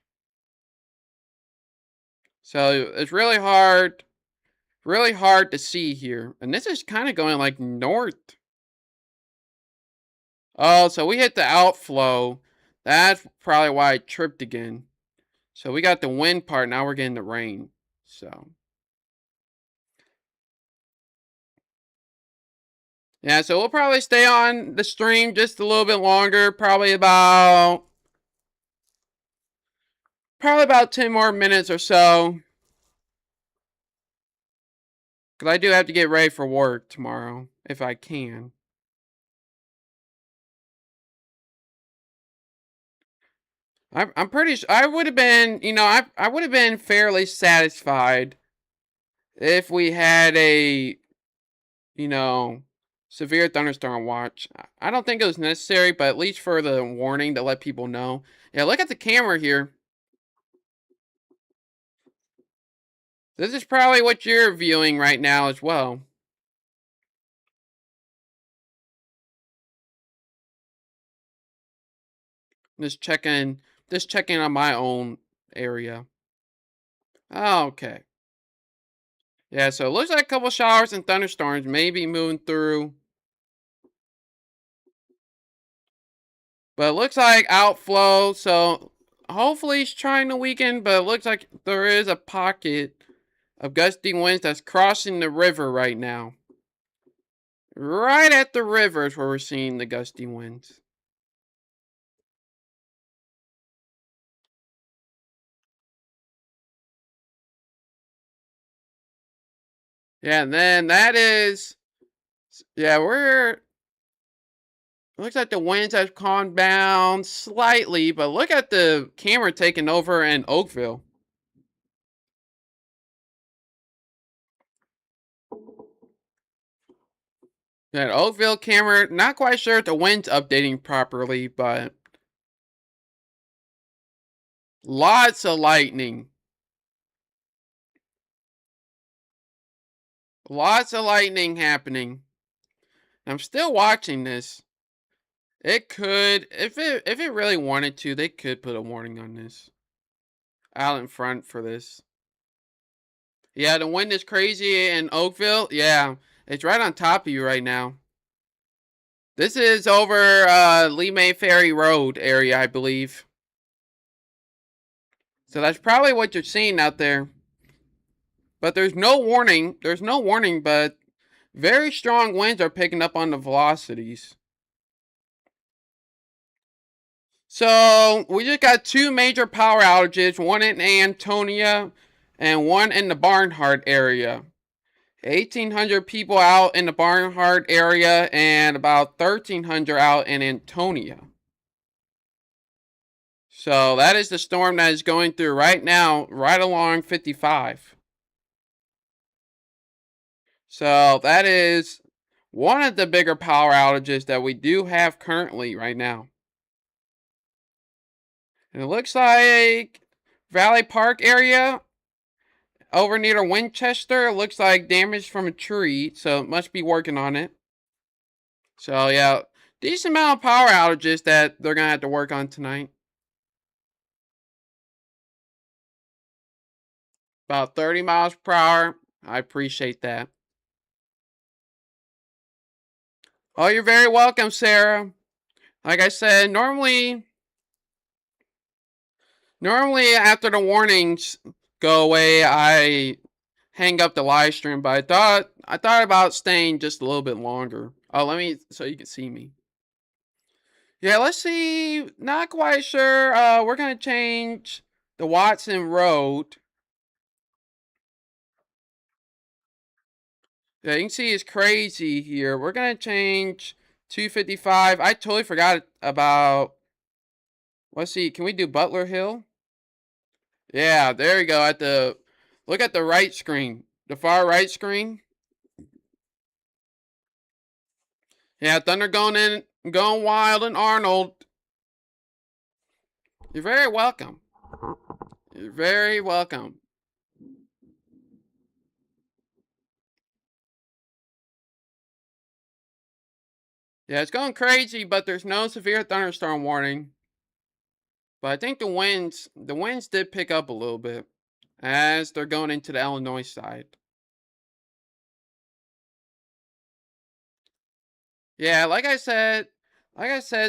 So it's really hard to see here. And this is kind of going like north. Oh, so we hit the outflow. That's probably why I tripped again. So we got the wind part, now we're getting the rain. So yeah, so we'll probably stay on the stream just a little bit longer, probably about 10 more minutes or so. Because I do have to get ready for work tomorrow, if I can. I'm pretty sure I would have been, I would have been fairly satisfied if we had a, you know, severe thunderstorm watch. I don't think it was necessary, but at least for the warning to let people know. Yeah, look at the camera here. This is probably what you're viewing right now as well. Just checking on my own area. Okay. Yeah, so it looks like a couple showers and thunderstorms may be moving through. But it looks like outflow, so hopefully it's trying to weaken, but it looks like there is a pocket of gusty winds that's crossing the river right now. Right at the river is where we're seeing the gusty winds. Yeah, and then that is... Yeah, looks like the winds have calmed down slightly, but look at the camera taking over in Oakville. That Oakville camera, not quite sure if the wind's updating properly, but lots of lightning. Lots of lightning happening. I'm still watching this. It could, if it really wanted to, they could put a warning on this out in front for this. Yeah, the wind is crazy in Oakville. Yeah, it's right on top of you right now. This is over Lee May Ferry Road area, I believe. So that's probably what you're seeing out there. But there's no warning. There's no warning, but very strong winds are picking up on the velocities. So we just got two major power outages, one in Antonia and one in the Barnhart area. 1,800 people out in the Barnhart area and about 1,300 out in Antonia. So that is the storm that is going through right now, right along 55. So that is one of the bigger power outages that we do have currently right now. And it looks like Valley Park area over near Winchester looks like damage from a tree, so it must be working on it. So yeah, decent amount of power outages that they're gonna have to work on tonight. About 30 miles per hour. I appreciate that. Oh, you're very welcome, Sarah. Like I said, normally after the warnings go away, I hang up the live stream, but I thought about staying just a little bit longer. Oh, let me so you can see me. Yeah, let's see. Not quite sure. We're gonna change the Watson Road. Yeah, you can see it's crazy here. We're gonna change 255. I totally forgot about. Let's see. Can we do Butler Hill? Yeah, there you go. Look at the right screen, the far right screen. Yeah, Thunder going wild, and Arnold. You're very welcome. You're very welcome. Yeah, it's going crazy, but there's no severe thunderstorm warning. But I think the winds did pick up a little bit as they're going into the Illinois side. Yeah, like I said,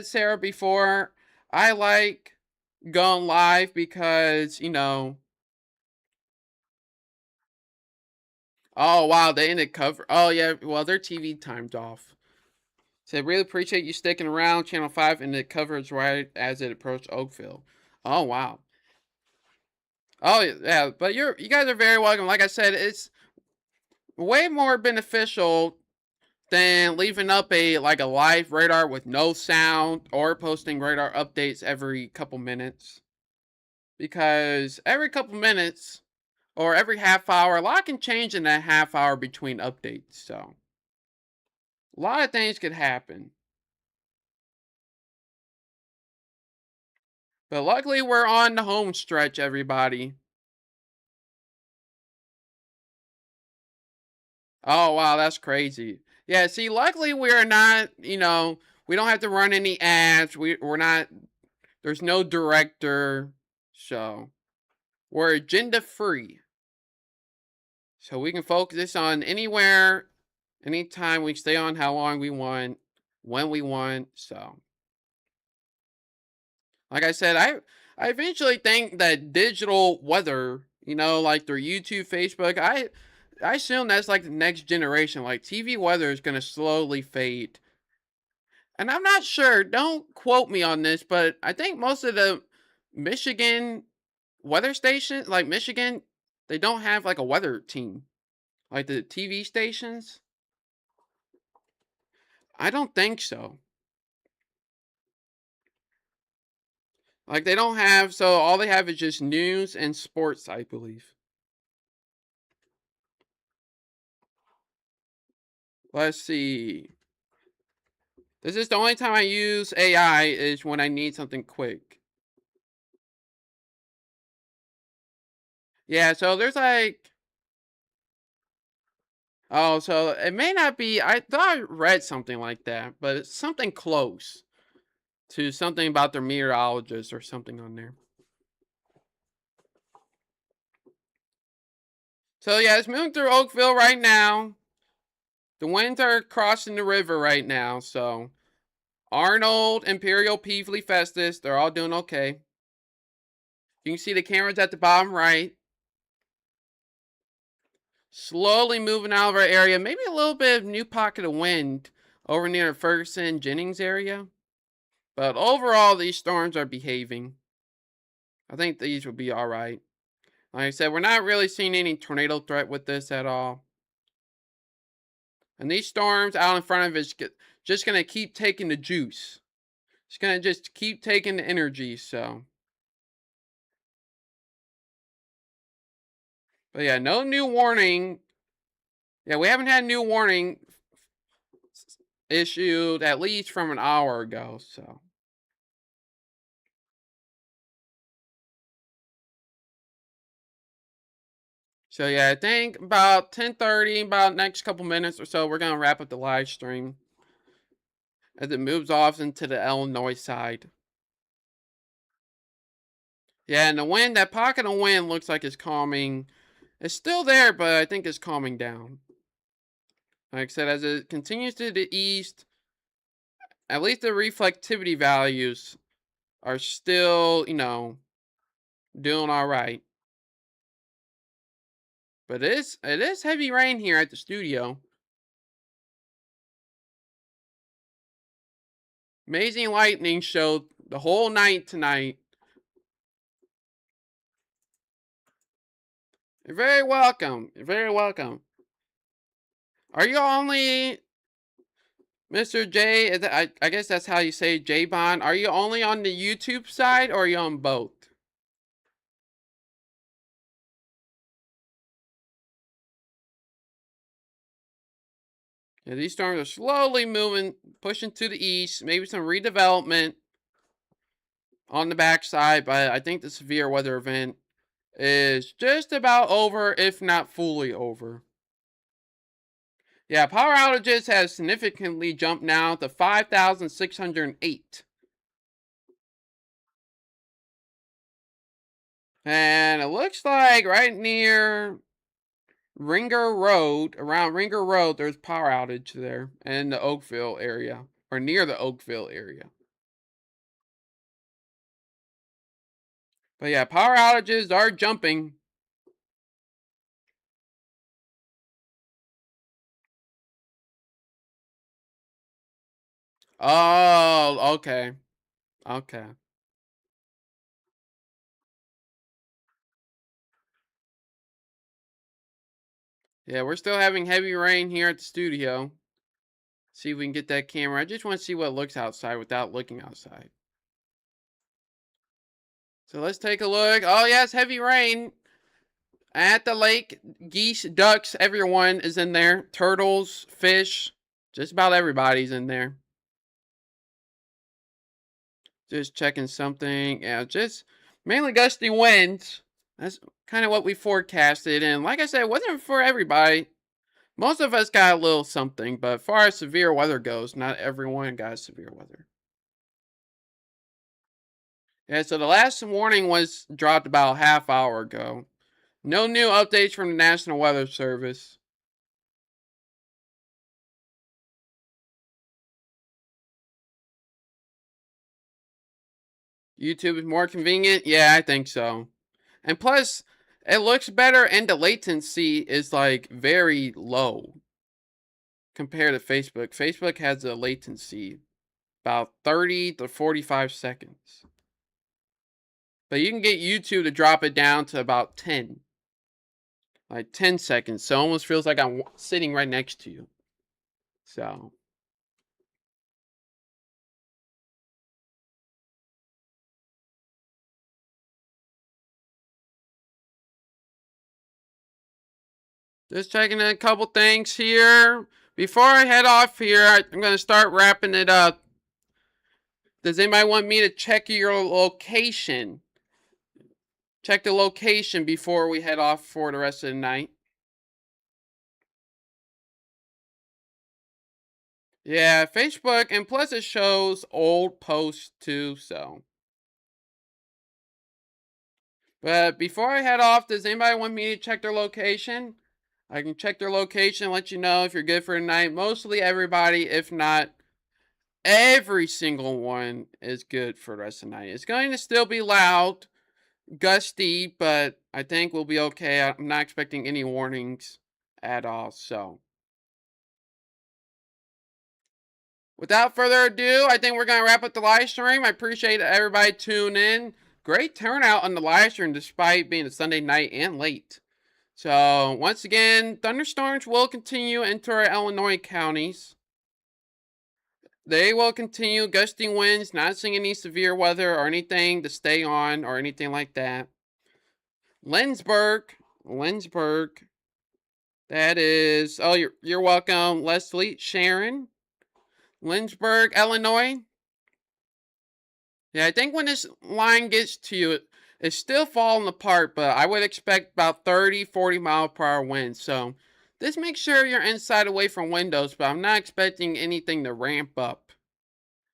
Sarah, before, I like going live because, oh wow, they ended cover. Oh yeah, well their TV timed off. Said really appreciate you sticking around. Channel 5 and the coverage right as it approached Oakville. Oh wow. Oh yeah, but you guys are very welcome. Like I said, it's way more beneficial than leaving up a live radar with no sound or posting radar updates every couple minutes. Because every couple minutes or every half hour, a lot can change in that half hour between updates. So a lot of things could happen. But luckily we're on the home stretch, everybody. Oh wow, that's crazy. Yeah, see, luckily we're not, we don't have to run any ads. We're not there's no director. So we're agenda free. So we can focus on anywhere, anytime. We stay on how long we want, when we want. So like I said, I eventually think that digital weather, like their YouTube, Facebook, I assume that's like the next generation. Like TV weather is gonna slowly fade. And I'm not sure, don't quote me on this, but I think most of the Michigan weather stations, like Michigan, they don't have like a weather team. Like the TV stations? I don't think so. Like they don't have, so all they have is just news and sports, I believe. Let's see. This is the only time I use AI is when I need something quick. Yeah, so there's like, oh, so it may not be, I thought I read something like that, but it's something close to something about their meteorologist or something on there. So yeah, it's moving through Oakville right now. The winds are crossing the river right now, so Arnold, Imperial, Peevely, Festus, they're all doing okay. You can see the cameras at the bottom right. Slowly moving out of our area. Maybe a little bit of new pocket of wind over near Ferguson, Jennings area. But overall, these storms are behaving. I think these will be alright. Like I said, we're not really seeing any tornado threat with this at all. And these storms out in front of us just going to keep taking the juice. It's going to just keep taking the energy, so. But yeah, no new warning. Yeah, we haven't had new warning issued at least from an hour ago, so. So yeah, I think about 10:30, about next couple minutes or so, we're gonna wrap up the live stream as it moves off into the Illinois side. Yeah, and the wind, that pocket of wind looks like it's calming. It's still there, but I think it's calming down. Like I said, as it continues to the east, at least the reflectivity values are still, doing all right. But it is heavy rain here at the studio. Amazing lightning show the whole night tonight. You're very welcome. You're very welcome. Are you only Mr. J? I guess that's how you say J Bond. Are you only on the YouTube side or are you on both? Yeah, these storms are slowly moving, pushing to the east. Maybe some redevelopment on the backside, but I think the severe weather event is just about over, if not fully over. Yeah, power outages has significantly jumped now to 5,608. And it looks like right near Ringer Road, around Ringer Road, there's power outage there in the Oakville area, or near the Oakville area. But yeah, power outages are jumping. Oh, okay. Okay. Yeah, we're still having heavy rain here at the studio. See if we can get that camera. I just want to see what it looks outside without looking outside. So let's take a look. Oh, yes, heavy rain at the lake. Geese, ducks, everyone is in there. Turtles, fish, just about everybody's in there. Just checking something. Yeah, just mainly gusty winds. That's kind of what we forecasted. And like I said, it wasn't for everybody. Most of us got a little something, but as far as severe weather goes, not everyone got severe weather. Yeah, so the last warning was dropped about a half hour ago. No new updates from the National Weather Service. YouTube is more convenient? Yeah, I think so. And plus, it looks better and the latency is like very low compared to Facebook. Facebook has a latency about 30 to 45 seconds. But you can get YouTube to drop it down to about 10. Like 10 seconds. So it almost feels like I'm sitting right next to you. So just checking a couple things here. Before I head off here, I'm going to start wrapping it up. Does anybody want me to check your location? Check the location before we head off for the rest of the night. Yeah, Facebook, and plus it shows old posts too, so. But before I head off, does anybody want me to check their location? I can check their location, let you know if you're good for the night. Mostly everybody, if not every single one, is good for the rest of the night. It's going to still be loud, gusty, but I think we'll be okay. I'm not expecting any warnings at all, so. Without further ado, I think we're going to wrap up the live stream. I appreciate everybody tuning in. Great turnout on the live stream despite being a Sunday night and late. So, once again, thunderstorms will continue into our Illinois counties. They will continue gusting winds, not seeing any severe weather or anything to stay on or anything like that. Lynchburg, that is, oh, you're welcome, Leslie, Sharon. Lynchburg, Illinois. Yeah, I think when this line gets to you, it's still falling apart, but I would expect about 30, 40 mile per hour winds. So just make sure you're inside away from windows, but I'm not expecting anything to ramp up.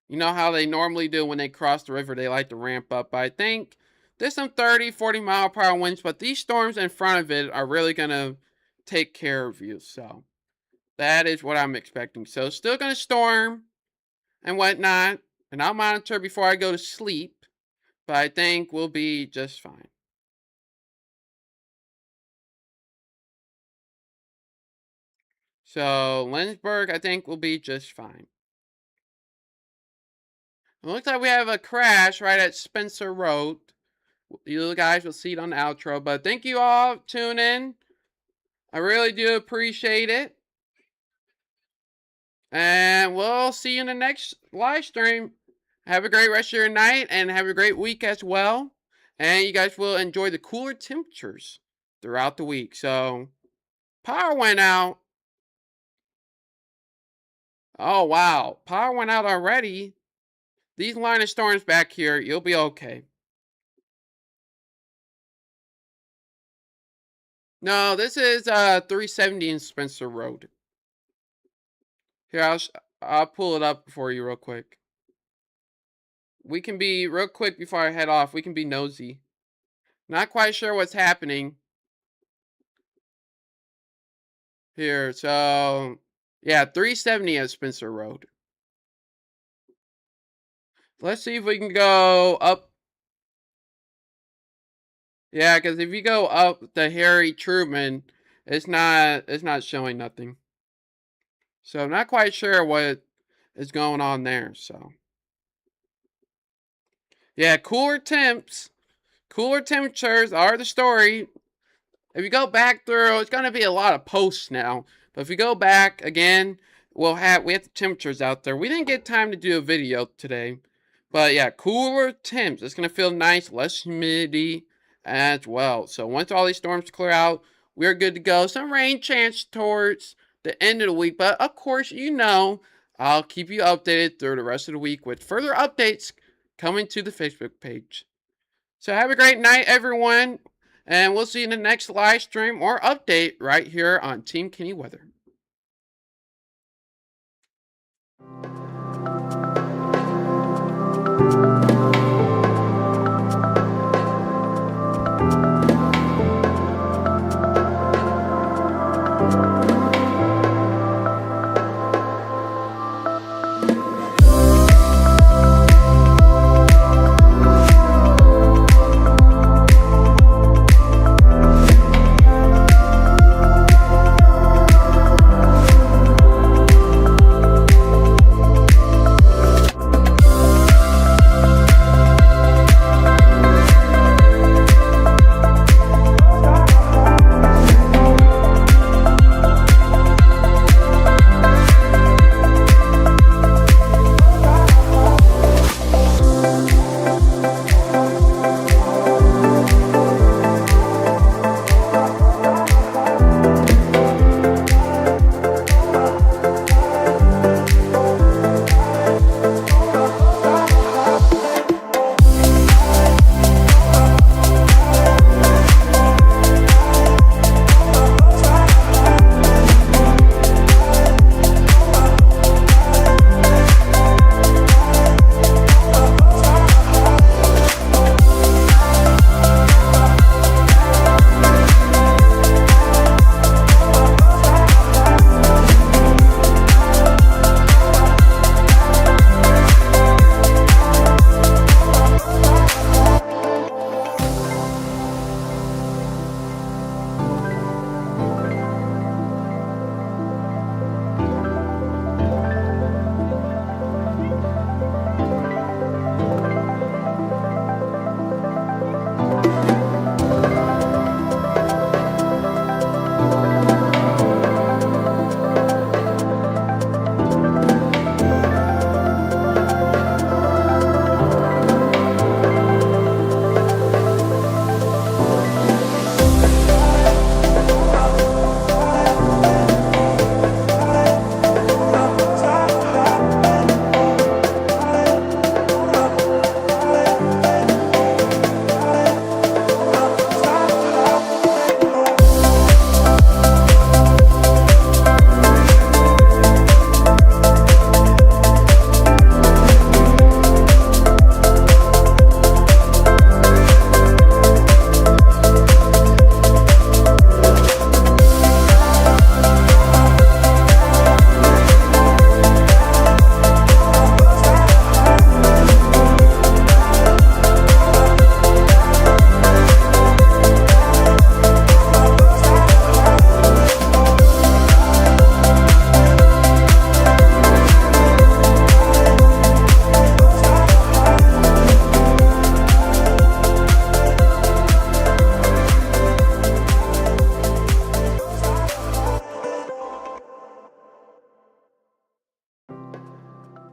You know how they normally do when they cross the river, they like to ramp up. But I think there's some 30, 40 mile per hour winds, but these storms in front of it are really going to take care of you. So that is what I'm expecting. So still going to storm. and whatnot, and I'll monitor before I go to sleep, but I think we'll be just fine. So, Lynchburg, I think, will be just fine. It looks like we have a crash right at Spencer Road. You guys will see it on the outro, but thank you all for tuning in. I really do appreciate it. And we'll see you in the next live stream. Have a great rest of your night and have a great week as well. And you guys will enjoy the cooler temperatures throughout the week. So, power went out. Oh, wow. Power went out already. These line of storms back here, you'll be okay. No, this is 370 in Spencer Road. Here, I'll pull it up for you real quick. We can be real quick before I head off. We can be nosy. Not quite sure what's happening here. So, yeah, 370 at Spencer Road. Let's see if we can go up. Yeah, because if you go up the Harry Truman, it's not showing nothing. So I'm not quite sure what is going on there. So yeah, cooler temperatures are the story. If you go back through, it's gonna be a lot of posts now. But if you go back again, we have the temperatures out there. We didn't get time to do a video today, but yeah, cooler temps. It's gonna feel nice, less humidity as well. So once all these storms clear out, we're good to go. Some rain chance towards the end of the week, but of course, I'll keep you updated through the rest of the week with further updates coming to the Facebook page. So have a great night, everyone. And we'll see you in the next live stream or update right here on Team Kenny Weather.